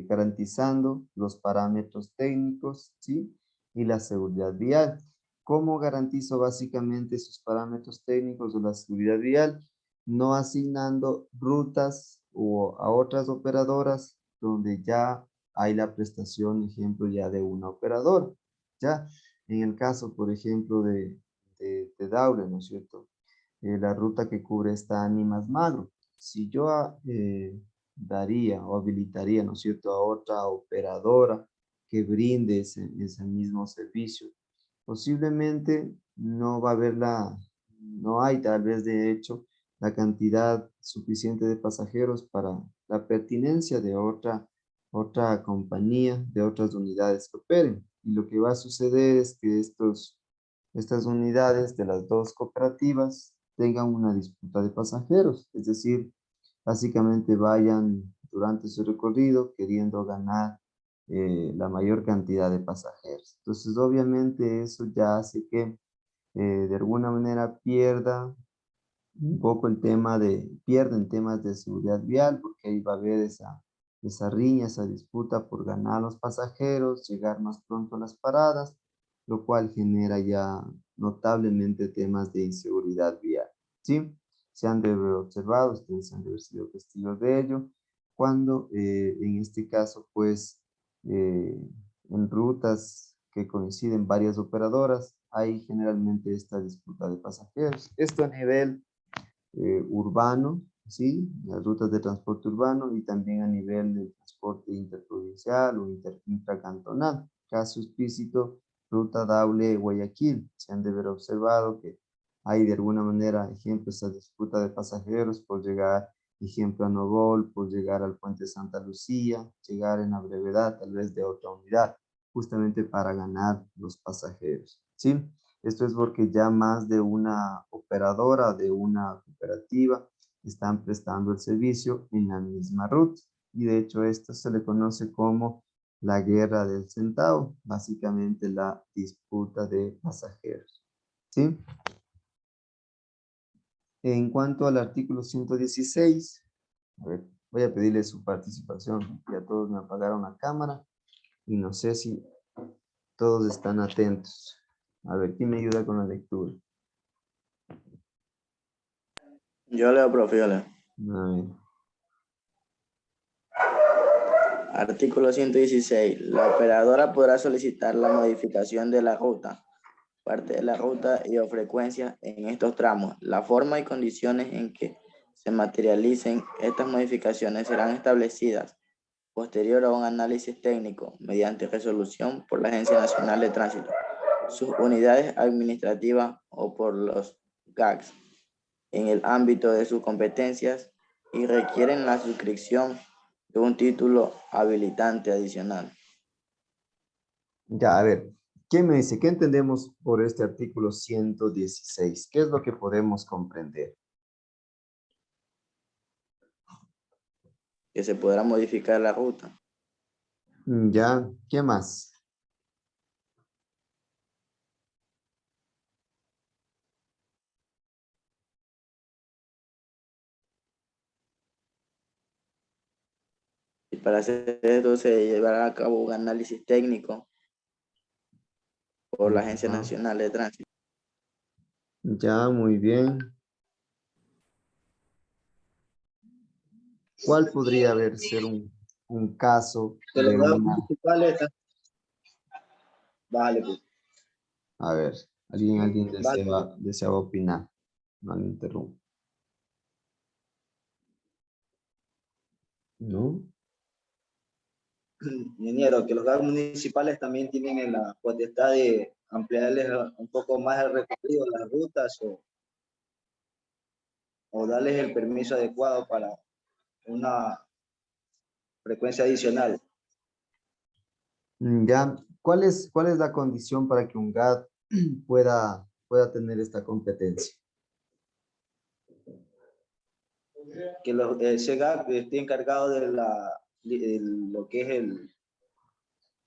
Garantizando los parámetros técnicos, ¿sí? Y la seguridad vial. ¿Cómo garantizo básicamente esos parámetros técnicos de la seguridad vial? No asignando rutas o a otras operadoras donde ya hay la prestación, ejemplo, ya de una operadora, ¿ya? En el caso, por ejemplo, de Daule, ¿no es cierto? La ruta que cubre esta Ánimas Magro. Si yo daría o habilitaría, ¿no es cierto?, a otra operadora que brinde ese mismo servicio, posiblemente no va a haber no hay tal vez de hecho la cantidad suficiente de pasajeros para la pertinencia de otra compañía, de otras unidades que operen. Y lo que va a suceder es que estas unidades de las dos cooperativas tengan una disputa de pasajeros, es decir, básicamente vayan durante su recorrido queriendo ganar la mayor cantidad de pasajeros. Entonces, obviamente, eso ya hace que de alguna manera pierda un poco pierden temas de seguridad vial, porque ahí va a haber esa riña, esa disputa por ganar los pasajeros, llegar más pronto a las paradas, lo cual genera ya notablemente temas de inseguridad vial, ¿sí? Se han de haber observado, ustedes han de haber sido testigos de ello, cuando en este caso, pues, en rutas que coinciden varias operadoras, hay generalmente esta disputa de pasajeros. Esto a nivel urbano, ¿sí? Las rutas de transporte urbano y también a nivel de transporte interprovincial o intracantonal. Caso explícito, ruta Daule-Guayaquil. Se han de haber observado que hay de alguna manera, ejemplo, esa disputa de pasajeros por llegar, ejemplo, a Novol, por llegar al puente Santa Lucía, llegar en la brevedad tal vez de otra unidad, justamente para ganar los pasajeros, ¿sí? Esto es porque ya más de una operadora, de una cooperativa, están prestando el servicio en la misma ruta. Y de hecho esto se le conoce como la guerra del centavo, básicamente la disputa de pasajeros, ¿sí? En cuanto al artículo 116, a ver, voy a pedirle su participación. Ya todos me apagaron la cámara y no sé si todos están atentos. A ver, ¿quién me ayuda con la lectura? Yo leo, profe, yo leo. A ver. Artículo 116. La operadora podrá solicitar la modificación de la ruta, parte de la ruta y o frecuencia en estos tramos. La forma y condiciones en que se materialicen estas modificaciones serán establecidas posterior a un análisis técnico mediante resolución por la Agencia Nacional de Tránsito, sus unidades administrativas o por los GACS en el ámbito de sus competencias y requieren la suscripción de un título habilitante adicional. Ya, a ver, ¿quién me dice? ¿Qué entendemos por este artículo 116? ¿Qué es lo que podemos comprender? Que se podrá modificar la ruta. Ya, ¿qué más? Y para hacer esto se llevará a cabo un análisis técnico por la Agencia Nacional de Tránsito. Ya, muy bien. ¿Cuál podría haber ser un caso de una... Vale, pues. A ver, alguien Vale. deseaba opinar. No me interrumpa. ¿no? Ingeniero, que los GAC municipales también tienen la potestad de ampliarles un poco más el recorrido, las rutas o darles el permiso adecuado para una frecuencia adicional. Ya, ¿cuál es la condición para que un GAT pueda tener esta competencia? Que ese GAC esté encargado de lo que es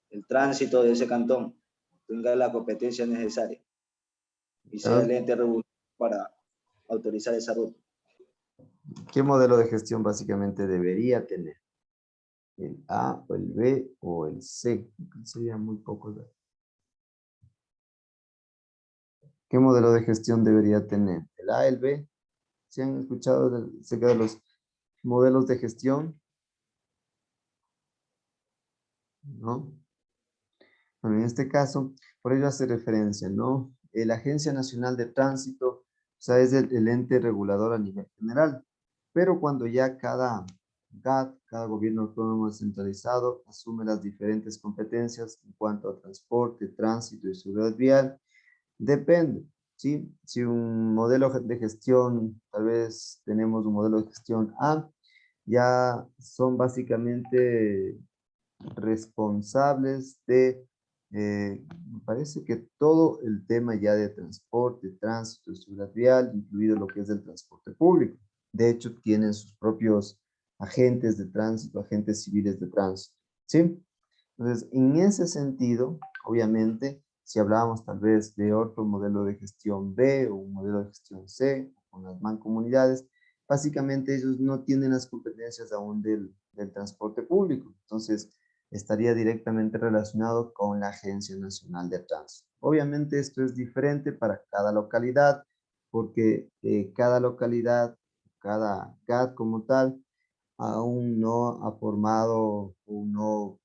el tránsito de ese cantón, tenga la competencia necesaria y sea el ente regulador para autorizar esa ruta. ¿Qué modelo de gestión básicamente debería tener? ¿El A o el B o el C? Sería muy poco. ¿Qué modelo de gestión debería tener? ¿El A, el B? ¿Se han escuchado acerca de los modelos de gestión? ¿No? Bueno, en este caso, por ello hace referencia, ¿no? La Agencia Nacional de Tránsito, o sea, es el ente regulador a nivel general, pero cuando ya cada GAT, cada gobierno autónomo descentralizado, asume las diferentes competencias en cuanto a transporte, tránsito y seguridad vial, depende, ¿sí? Si un modelo de gestión, tal vez tenemos un modelo de gestión A, ya son básicamente responsables de, me parece que todo el tema ya de transporte, tránsito y seguridad vial, incluido lo que es el transporte público. De hecho, tienen sus propios agentes de tránsito, agentes civiles de tránsito, ¿sí? Entonces, en ese sentido, obviamente, si hablábamos tal vez de otro modelo de gestión B o un modelo de gestión C, con las mancomunidades, básicamente ellos no tienen las competencias aún del transporte público. Entonces, estaría directamente relacionado con la Agencia Nacional de Tránsito. Obviamente esto es diferente para cada localidad, porque cada localidad, cada GAT como tal, aún no ha formado o no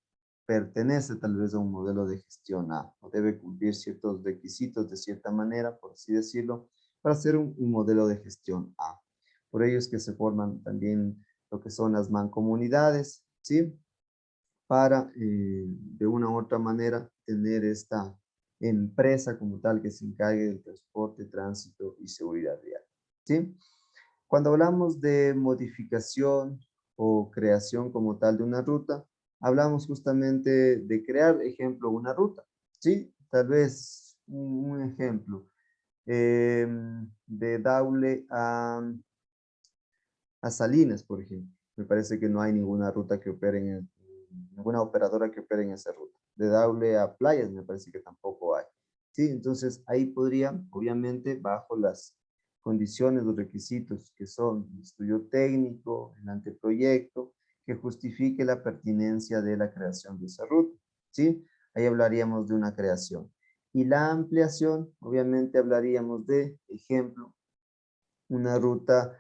pertenece tal vez a un modelo de gestión A, o debe cumplir ciertos requisitos de cierta manera, por así decirlo, para ser un modelo de gestión A. Por ello es que se forman también lo que son las mancomunidades, ¿sí? Para de una u otra manera tener esta empresa como tal que se encargue del transporte, tránsito y seguridad vial, ¿sí? Cuando hablamos de modificación o creación como tal de una ruta, hablamos justamente de crear, ejemplo, una ruta, ¿sí? Tal vez un ejemplo, de Daule a Salinas, por ejemplo. Me parece que no hay ninguna ruta que opere ninguna operadora que opere en esa ruta. De Daule a Playas me parece que tampoco hay. Sí, entonces ahí podría, obviamente, bajo las condiciones, los requisitos que son el estudio técnico, el anteproyecto, que justifique la pertinencia de la creación de esa ruta. ¿Sí? Ahí hablaríamos de una creación. Y la ampliación, obviamente hablaríamos de, ejemplo, una ruta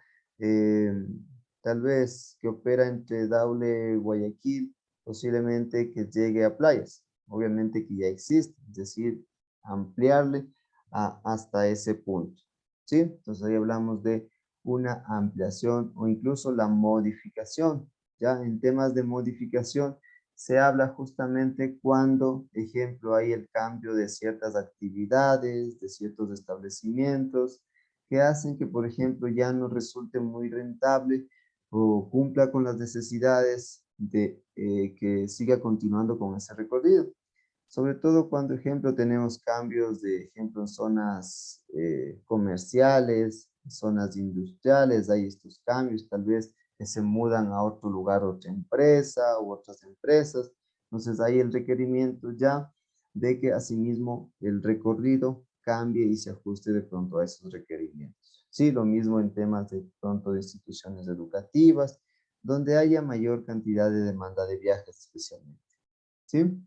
tal vez que opera entre Daule y Guayaquil, posiblemente que llegue a Playas, obviamente que ya existe, es decir, ampliarle hasta ese punto, ¿sí? Entonces ahí hablamos de una ampliación o incluso la modificación, ya en temas de modificación se habla justamente cuando, ejemplo, hay el cambio de ciertas actividades, de ciertos establecimientos, que hacen que, por ejemplo, ya no resulte muy rentable o cumpla con las necesidades de que siga continuando con ese recorrido. Sobre todo cuando, ejemplo, tenemos cambios de, ejemplo, en zonas comerciales, zonas industriales, hay estos cambios, tal vez que se mudan a otro lugar, otra empresa u otras empresas. Entonces hay el requerimiento ya de que asimismo el recorrido cambie y se ajuste de pronto a esos requerimientos. Sí, lo mismo en temas de pronto de instituciones educativas, donde haya mayor cantidad de demanda de viajes especialmente. ¿Sí?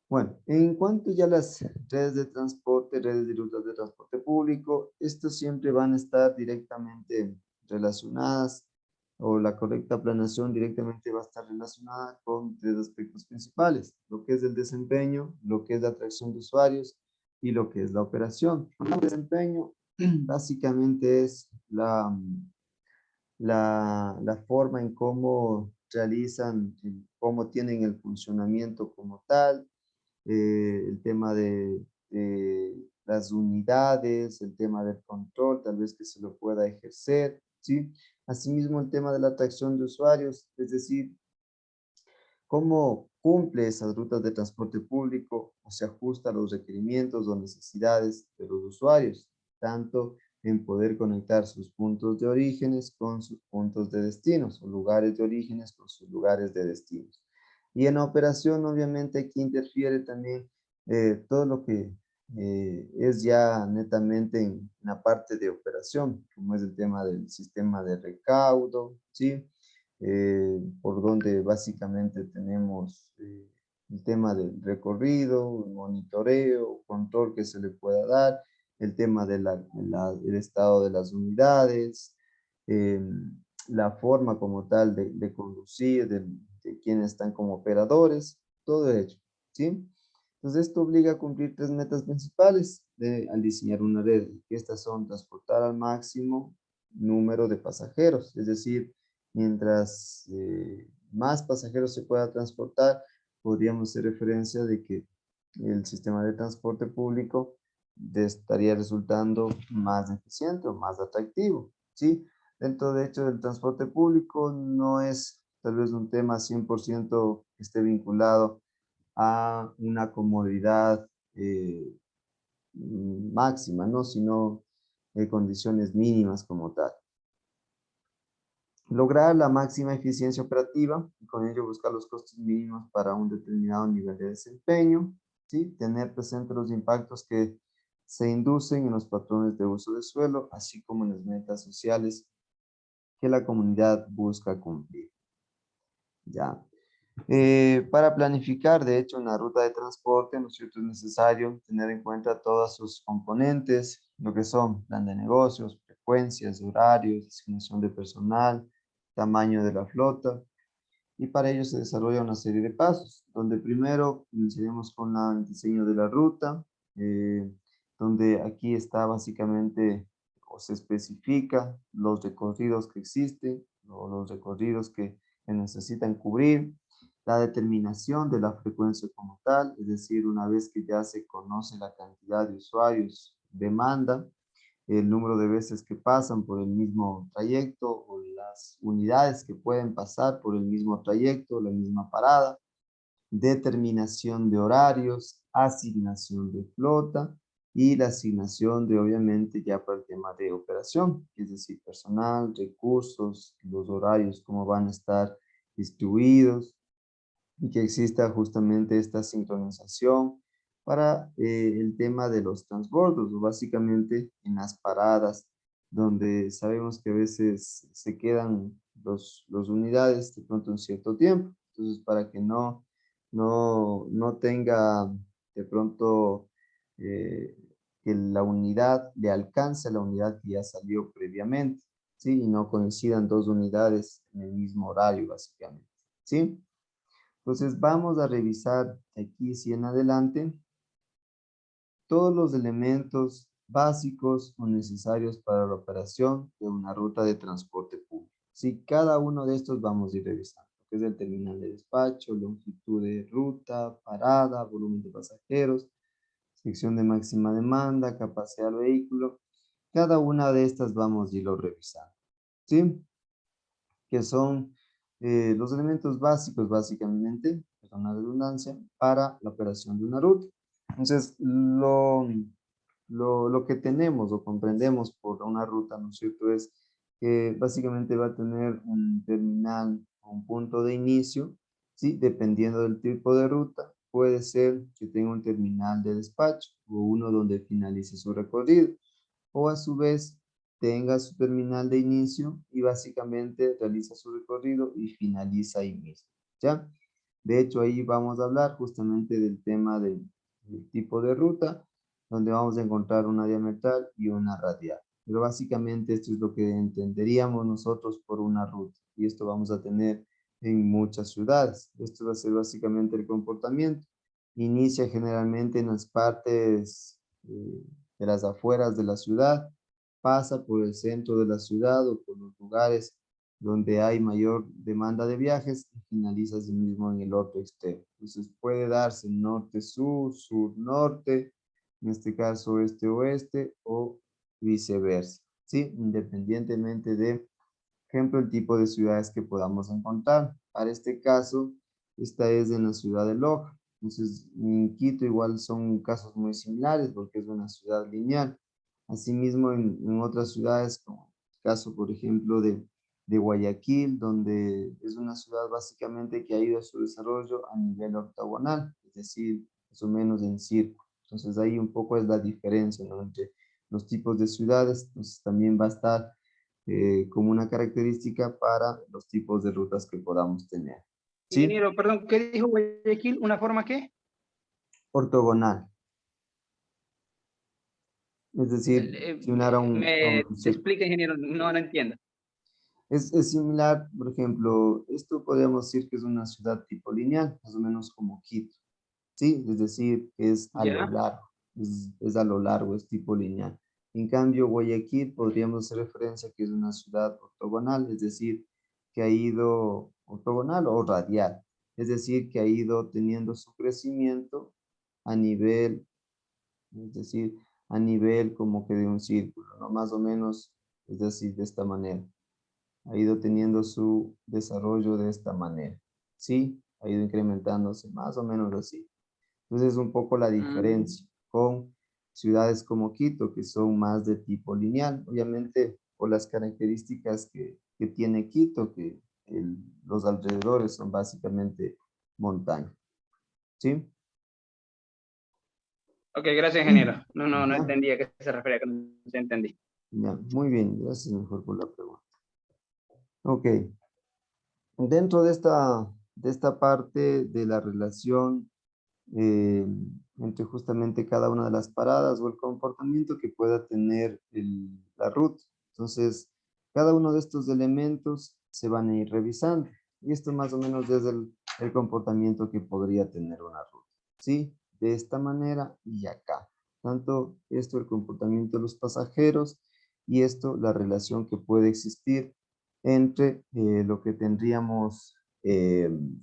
Bueno, en cuanto ya a las redes de transporte, redes de rutas de transporte público, estos siempre van a estar directamente relacionadas, o la correcta planeación directamente va a estar relacionada con tres aspectos principales, lo que es el desempeño, lo que es la atracción de usuarios y lo que es la operación. El desempeño básicamente es la forma en cómo realizan, cómo tienen el funcionamiento como tal, el tema de las unidades, el tema del control, tal vez que se lo pueda ejercer, ¿sí? Asimismo, el tema de la atracción de usuarios, es decir, cómo cumple esas rutas de transporte público o se ajusta a los requerimientos o necesidades de los usuarios, tanto en poder conectar sus puntos de orígenes con sus puntos de destinos, o lugares de orígenes con sus lugares de destinos. Y en la operación, obviamente, aquí interfiere también todo lo que es ya netamente en la parte de operación, como es el tema del sistema de recaudo, ¿sí? Por donde básicamente tenemos el tema del recorrido, el monitoreo, control que se le pueda dar, el tema del estado de las unidades, eh, la forma como tal de conducir, de quienes están como operadores, todo ello, ¿sí? Entonces esto obliga a cumplir 3 metas principales al diseñar una red, que estas son transportar al máximo número de pasajeros, es decir, mientras más pasajeros se pueda transportar, podríamos hacer referencia de que el sistema de transporte público estaría resultando más eficiente o más atractivo, ¿sí? Dentro de hecho del transporte público no es tal vez un tema 100% que esté vinculado a una comodidad máxima, ¿no? Sino condiciones mínimas como tal. Lograr la máxima eficiencia operativa y con ello buscar los costos mínimos para un determinado nivel de desempeño, ¿sí? Tener presente los impactos que se inducen en los patrones de uso de suelo, así como en las metas sociales que la comunidad busca cumplir. Ya. Para planificar, de hecho, una ruta de transporte, ¿no es cierto?, es necesario tener en cuenta todos sus componentes, lo que son plan de negocios, frecuencias, horarios, designación de personal, tamaño de la flota, y para ello se desarrolla una serie de pasos, donde primero iniciaremos con el diseño de la ruta, donde aquí está básicamente, o se especifica los recorridos que existen, o los recorridos que necesitan cubrir, la determinación de la frecuencia como tal, es decir, una vez que ya se conoce la cantidad de usuarios, demanda, el número de veces que pasan por el mismo trayecto o las unidades que pueden pasar por el mismo trayecto, la misma parada, determinación de horarios, asignación de flota y la asignación de, obviamente, ya para el tema de operación, es decir, personal, recursos, los horarios, cómo van a estar distribuidos, y que exista justamente esta sincronización para el tema de los transbordos, o básicamente en las paradas, donde sabemos que a veces se quedan los unidades de pronto un cierto tiempo. Entonces, para que no tenga de pronto que la unidad le alcance a la unidad que ya salió previamente, ¿sí? Y no coincidan 2 unidades en el mismo horario, básicamente, ¿sí? Entonces vamos a revisar aquí, si en adelante, todos los elementos básicos o necesarios para la operación de una ruta de transporte público. Sí, cada uno de estos vamos a ir revisando, que es el terminal de despacho, longitud de ruta, parada, volumen de pasajeros, sección de máxima demanda, capacidad del vehículo. Cada una de estas vamos a irlo revisando, ¿sí? Que son los elementos básicos, básicamente, perdón la redundancia, para la operación de una ruta. Entonces, lo que tenemos o comprendemos por una ruta, ¿no es cierto?, es que básicamente va a tener un terminal, un punto de inicio, ¿sí? Dependiendo del tipo de ruta, puede ser que tenga un terminal de despacho o uno donde finalice su recorrido, o a su vez tenga su terminal de inicio y básicamente realiza su recorrido y finaliza ahí mismo, ¿ya? De hecho, ahí vamos a hablar justamente del tema del tipo de ruta, donde vamos a encontrar una diametral y una radial. Pero básicamente esto es lo que entenderíamos nosotros por una ruta, y esto vamos a tener en muchas ciudades. Esto va a ser básicamente el comportamiento. Inicia generalmente en las partes de las afueras de la ciudad, pasa por el centro de la ciudad o por los lugares donde hay mayor demanda de viajes y finaliza así mismo en el otro extremo. Entonces puede darse norte-sur, sur-norte, en este caso este-oeste o viceversa, ¿sí? Independientemente de, ejemplo, el tipo de ciudades que podamos encontrar. Para este caso, esta es en la ciudad de Loja. Entonces, en Quito igual son casos muy similares porque es una ciudad lineal. Asimismo, en otras ciudades, como el caso, por ejemplo, de Guayaquil, donde es una ciudad básicamente que ha ido a su desarrollo a nivel ortogonal, es decir, más o menos en círculo. Entonces, ahí un poco es la diferencia, ¿no?, entre los tipos de ciudades. Entonces, también va a estar como una característica para los tipos de rutas que podamos tener. ¿Sí? Ingeniero, perdón, ¿qué dijo Guayaquil? ¿Una forma qué? Ortogonal. Es decir, similar a un ¿Me círculo. explica, ingeniero? No, no entiendo. Es similar, por ejemplo, esto podríamos decir que es una ciudad tipo lineal, más o menos como Quito. ¿Sí? Es decir, es a lo Ya. largo, es a lo largo, es tipo lineal. En cambio, Guayaquil podríamos hacer referencia que es una ciudad ortogonal, es decir, que ha ido ortogonal o radial, es decir, que ha ido teniendo su crecimiento a nivel, es decir, a nivel como que de un círculo, ¿no? Más o menos, es decir, de esta manera. Ha ido teniendo su desarrollo de esta manera, ¿sí? Ha ido incrementándose más o menos así. Entonces es un poco la diferencia con ciudades como Quito, que son más de tipo lineal, obviamente por las características que tiene Quito, que los alrededores son básicamente montaña. ¿Sí? Ok, gracias, ingeniero. No Ya, entendía a qué se refería, que no entendí. ya, muy bien, gracias mejor por la pregunta. Ok, dentro de esta parte de la relación eh, entre justamente cada una de las paradas o el comportamiento que pueda tener la ruta. Entonces, cada uno de estos elementos se van a ir revisando. Y esto más o menos es el comportamiento que podría tener una ruta. ¿Sí? De esta manera y acá. Tanto esto, el comportamiento de los pasajeros, y esto, la relación que puede existir entre lo que tendríamos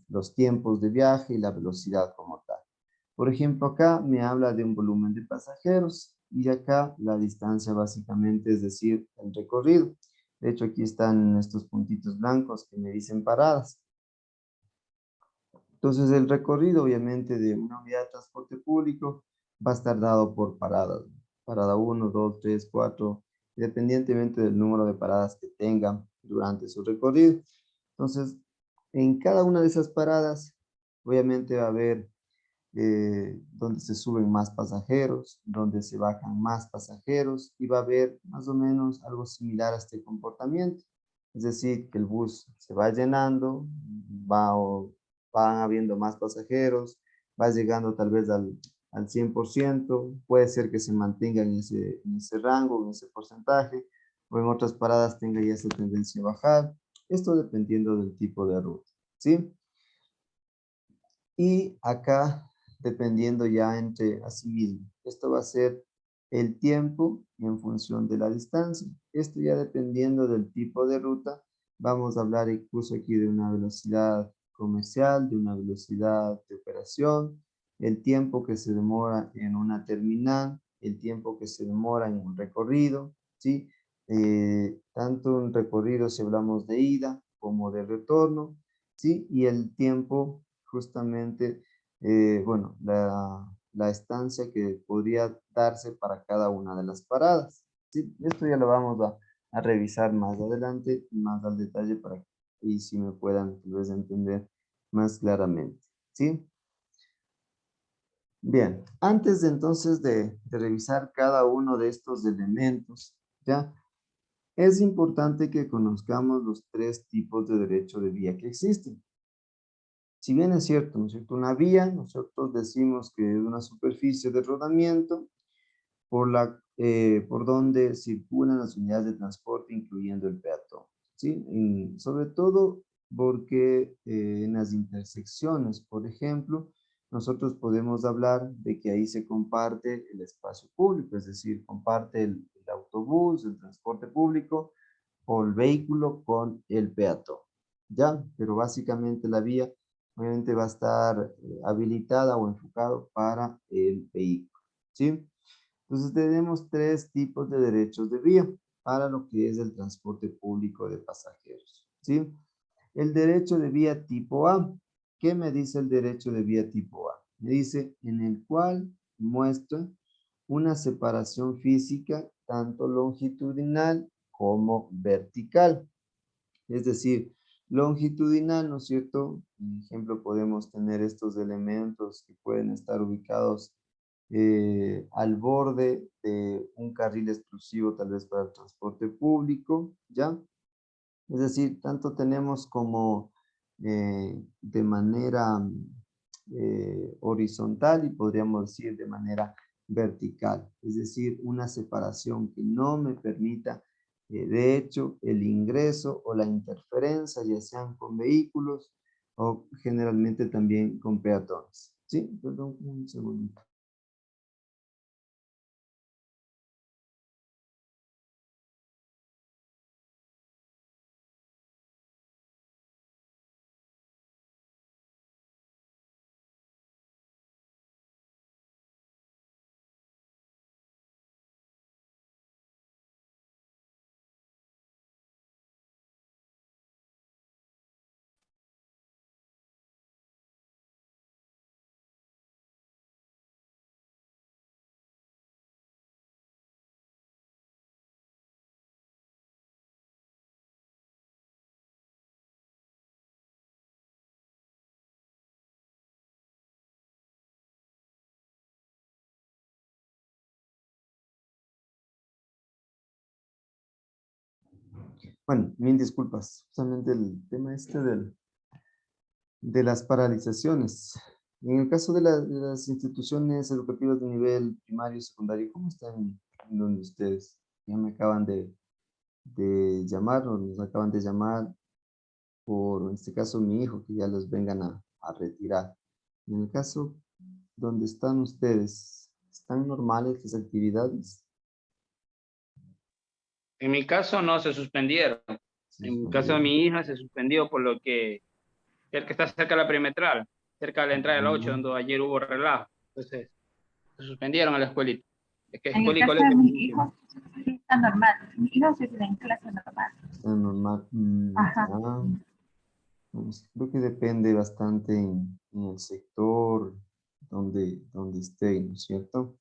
los tiempos de viaje y la velocidad como tal. Por ejemplo, acá me habla de un volumen de pasajeros y acá la distancia básicamente, es decir, el recorrido. De hecho, aquí están estos puntitos blancos que me dicen paradas. Entonces, el recorrido, obviamente, de una unidad de transporte público va a estar dado por paradas. Parada 1, 2, 3, 4, independientemente del número de paradas que tengan durante su recorrido. Entonces, en cada una de esas paradas, obviamente va a haber donde se suben más pasajeros, donde se bajan más pasajeros, y va a haber más o menos algo similar a este comportamiento. Es decir, que el bus se va llenando, van habiendo más pasajeros, va llegando tal vez al 100%, puede ser que se mantenga en ese rango, en ese porcentaje, o en otras paradas tenga ya esa tendencia a bajar. Esto dependiendo del tipo de ruta, ¿sí? Y acá, dependiendo ya entre sí mismo, esto va a ser el tiempo en función de la distancia. Esto ya dependiendo del tipo de ruta, vamos a hablar incluso aquí de una velocidad comercial, de una velocidad de operación, el tiempo que se demora en una terminal, el tiempo que se demora en un recorrido, ¿sí? Tanto un recorrido si hablamos de ida como de retorno, ¿sí? Y el tiempo justamente, bueno, la estancia que podría darse para cada una de las paradas. ¿Sí? Esto ya lo vamos a revisar más adelante, más al detalle para que si me puedan tal vez entender más claramente. ¿Sí? Bien, antes de entonces de revisar cada uno de estos elementos, ¿ya? Es importante que conozcamos los tres tipos de derecho de vía que existen. Si bien es cierto, ¿no es cierto? Una vía, nosotros decimos que es una superficie de rodamiento por donde circulan las unidades de transporte, incluyendo el peatón, ¿sí? Sobre todo porque en las intersecciones, por ejemplo, nosotros podemos hablar de que ahí se comparte el espacio público, es decir, comparte el autobús, el transporte público, o el vehículo con el peatón, ¿ya? Pero básicamente la vía obviamente va a estar habilitada o enfocado para el vehículo, ¿sí? Entonces tenemos tres tipos de derechos de vía para lo que es el transporte público de pasajeros, ¿sí? El derecho de vía tipo A. ¿Qué me dice el derecho de vía tipo A? Me dice en el cual muestra una separación física tanto longitudinal como vertical. Es decir, longitudinal, ¿no es cierto? Por ejemplo, podemos tener estos elementos que pueden estar ubicados al borde de un carril exclusivo, tal vez para el transporte público, ¿ya? Es decir, tanto tenemos como de manera horizontal y podríamos decir de manera vertical. Es decir, una separación que no me permita, de hecho, el ingreso o la interferencia, ya sean con vehículos o generalmente también con peatones. ¿Sí? Perdón, un segundito. Bueno, mil disculpas. Justamente el tema este de las paralizaciones. En el caso de las instituciones educativas de nivel primario y secundario, ¿cómo están en donde ustedes? Ya me acaban de llamar o nos acaban de llamar por, en este caso, mi hijo, que ya los vengan a retirar. En el caso donde están ustedes, ¿están normales las actividades? En mi caso no se suspendieron. En el caso de mi hija se suspendió por lo que el que está cerca de la perimetral, cerca de la entrada del 8, donde ayer hubo relajo. Entonces, se suspendieron a la escuelita. Es que En el escuela y caso de colegio. mis hijos, sí está normal. Mis hijos sí tienen clase normal. Está normal. Ajá. Ya. Pues, creo que depende bastante en el sector donde esté, ¿no es cierto?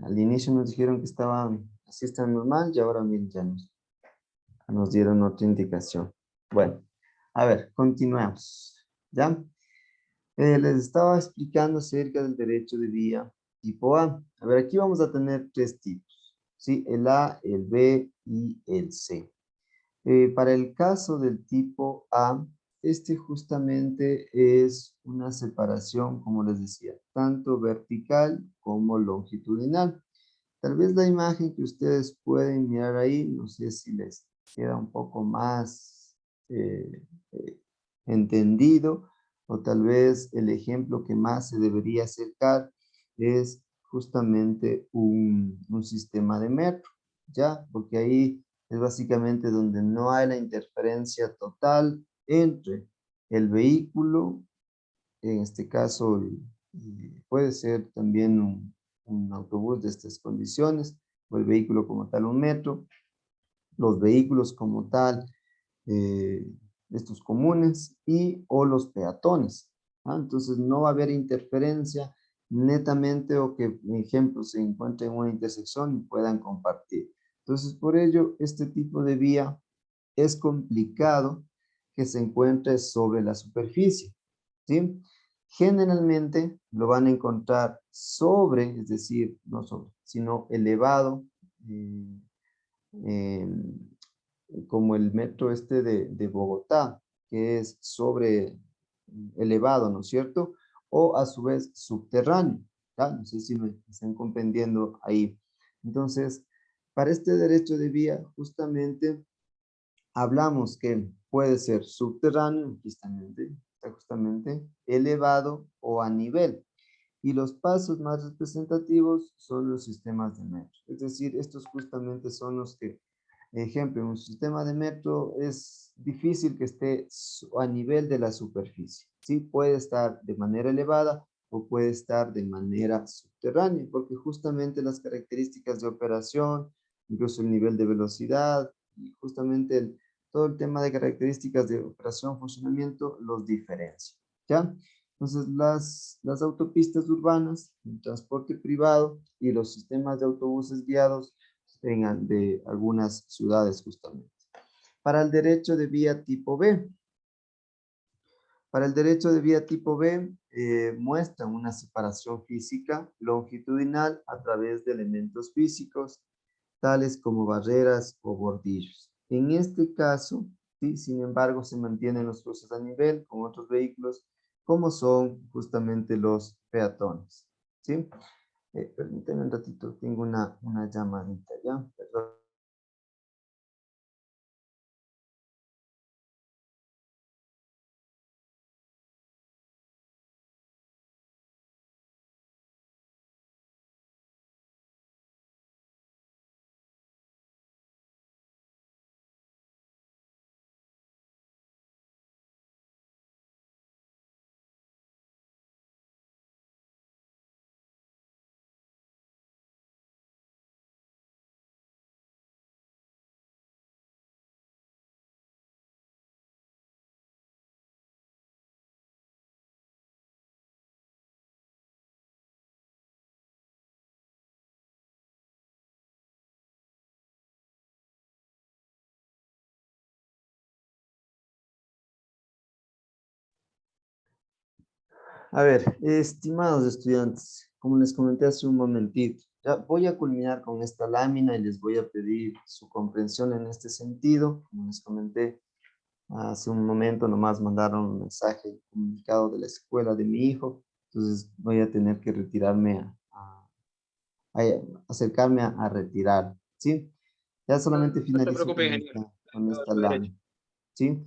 Al inicio nos dijeron que estaban, así está normal y ahora bien ya nos dieron otra indicación. Bueno, a ver, continuamos. ¿Ya? Les estaba explicando acerca del derecho de vía tipo A. A ver, aquí vamos a tener tres tipos, ¿sí? El A, el B y el C. Para el caso del tipo A, este justamente es una separación, como les decía, tanto vertical como longitudinal. Tal vez la imagen que ustedes pueden mirar ahí, no sé si les queda un poco más eh, entendido, o tal vez el ejemplo que más se debería acercar es justamente un sistema de metro, ¿ya? Porque ahí es básicamente donde no hay la interferencia total entre el vehículo, en este caso puede ser también un autobús de estas condiciones, o el vehículo como tal un metro, los vehículos como tal, eh, estos comunes, y o los peatones. ¿Ah? Entonces no va a haber interferencia netamente o que, por ejemplo, se encuentren en una intersección y puedan compartir. Entonces, por ello, este tipo de vía es complicado que se encuentre sobre la superficie, ¿sí? Generalmente lo van a encontrar sobre, es decir, no sobre, sino elevado, eh, eh, como el metro este de Bogotá, que es sobre elevado, ¿no es cierto? O a su vez subterráneo, ¿ya? No sé si me están comprendiendo ahí. Entonces, para este derecho de vía, justamente, hablamos que puede ser subterráneo, justamente, elevado o a nivel. Y los pasos más representativos son los sistemas de metro. Es decir, estos justamente son los que Ejemplo, en un sistema de metro es difícil que esté a nivel de la superficie. Sí, puede estar de manera elevada o puede estar de manera subterránea, porque justamente las características de operación, incluso el nivel de velocidad y justamente todo el tema de características de operación, funcionamiento, los diferencia. ¿Ya? Entonces, las autopistas urbanas, el transporte privado y los sistemas de autobuses guiados de algunas ciudades justamente. Para el derecho de vía tipo B. Para el derecho de vía tipo B, muestra una separación física longitudinal a través de elementos físicos, tales como barreras o bordillos. En este caso, ¿sí? Sin embargo, se mantienen los cruces a nivel con otros vehículos, como son justamente los peatones. ¿Sí? Permíteme un ratito, tengo una llamadita ya, perdón. A ver, estimados estudiantes, como les comenté hace un momentito, ya voy a culminar con esta lámina y les voy a pedir su comprensión en este sentido. Como les comenté hace un momento, nomás mandaron un mensaje comunicado de la escuela de mi hijo, entonces voy a tener que retirarme a acercarme a retirar, ¿sí? Ya solamente No se finalizo preocupe, ingeniero. con esta Su derecho. lámina, ¿sí?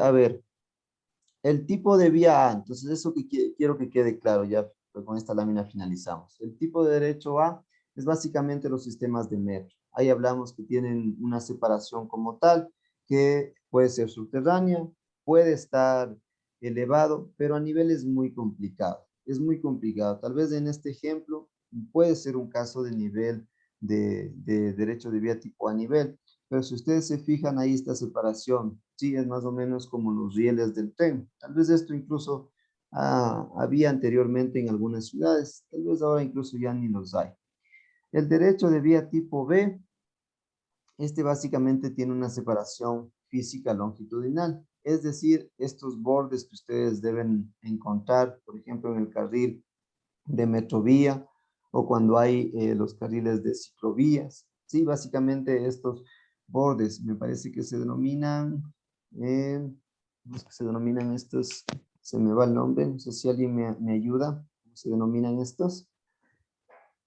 A ver. El tipo de vía A, entonces eso que quiero que quede claro, ya pues con esta lámina finalizamos. El tipo de derecho A es básicamente los sistemas de metro. Ahí hablamos que tienen una separación como tal, que puede ser subterránea, puede estar elevado, pero a niveles muy complicados. Es muy complicado. Tal vez en este ejemplo puede ser un caso de nivel de derecho de vía tipo A nivel, pero si ustedes se fijan ahí esta separación, sí, es más o menos como los rieles del tren. Tal vez esto incluso había anteriormente en algunas ciudades, tal vez ahora incluso ya ni los hay. El derecho de vía tipo B, este básicamente tiene una separación física longitudinal, es decir, estos bordes que ustedes deben encontrar, por ejemplo, en el carril de metrovía o cuando hay los carriles de ciclovías. Sí, básicamente estos bordes me parece que se denominan, ¿cómo es que se denominan estos? Se me va el nombre, no sé si alguien me ayuda. ¿Cómo se denominan estos?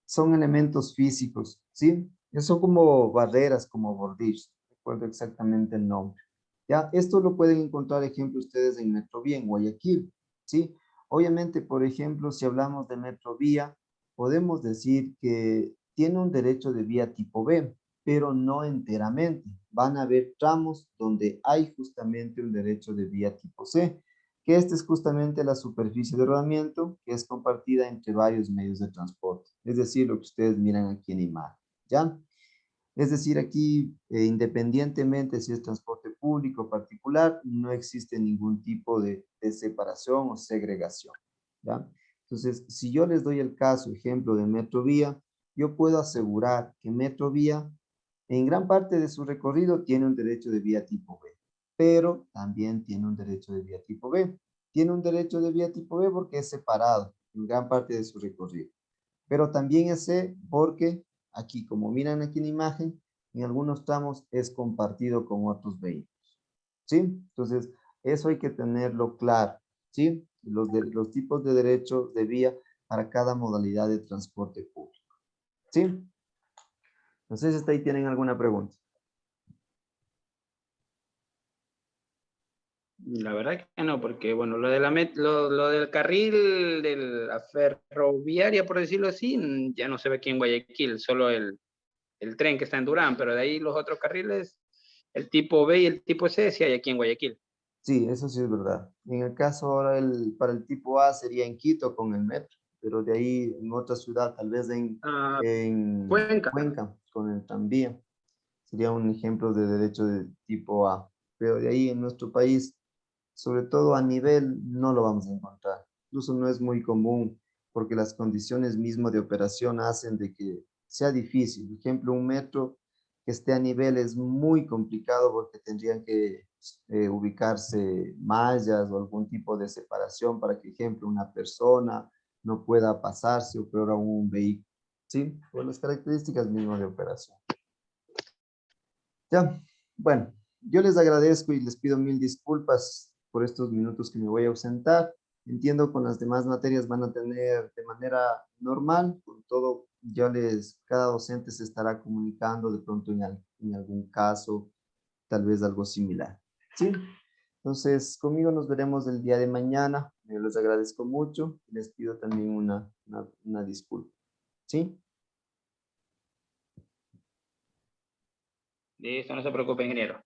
Son elementos físicos, ¿sí? Son como barreras, como bordillos. No recuerdo exactamente el nombre. ¿Ya? Esto lo pueden encontrar, ejemplo, ustedes en Metrovía, en Guayaquil, ¿sí? Obviamente, por ejemplo, si hablamos de Metrovía, podemos decir que tiene un derecho de vía tipo B, pero no enteramente. Van a haber tramos donde hay justamente un derecho de vía tipo C, que esta es justamente la superficie de rodamiento que es compartida entre varios medios de transporte. Es decir, lo que ustedes miran aquí en imagen, ¿ya? Es decir, aquí, independientemente si es transporte público o particular, no existe ningún tipo de separación o segregación, ¿ya? Entonces, si yo les doy el caso, ejemplo de Metrovía, yo puedo asegurar que Metrovía, en gran parte de su recorrido, tiene un derecho de vía tipo B, pero también tiene un derecho de vía tipo B. Tiene un derecho de vía tipo B porque es separado en gran parte de su recorrido, pero también es C porque aquí, como miran aquí en la imagen, en algunos tramos es compartido con otros vehículos, ¿sí? Entonces, eso hay que tenerlo claro, ¿sí? Los tipos de derechos de vía para cada modalidad de transporte público, ¿sí? No sé si hasta ahí tienen alguna pregunta. La verdad que no, porque bueno, lo, de lo del carril de la ferroviaria, por decirlo así, ya no se ve aquí en Guayaquil, solo el el tren que está en Durán, pero de ahí los otros carriles, el tipo B y el tipo C, sí hay aquí en Guayaquil. Sí, eso sí es verdad. En el caso ahora, para el tipo A sería en Quito con el metro, pero de ahí en otra ciudad, tal vez en Cuenca. Cuenca con el tranvía. Sería un ejemplo de derecho de tipo A. Pero de ahí en nuestro país, sobre todo a nivel, no lo vamos a encontrar. Incluso no es muy común porque las condiciones mismas de operación hacen de que sea difícil. Por ejemplo, un metro que esté a nivel es muy complicado porque tendrían que ubicarse mallas o algún tipo de separación para que, ejemplo, una persona no pueda pasarse o peor aún un vehículo. ¿Sí? Por las características mismas de operación. Ya, bueno, yo les agradezco y les pido mil disculpas por estos minutos que me voy a ausentar. Entiendo con las demás materias van a tener de manera normal, con todo, cada docente se estará comunicando de pronto en algún caso, tal vez algo similar. ¿Sí? Entonces, conmigo nos veremos el día de mañana. Yo les agradezco mucho y les pido también una disculpa. ¿Sí? Listo, no se preocupe, ingeniero.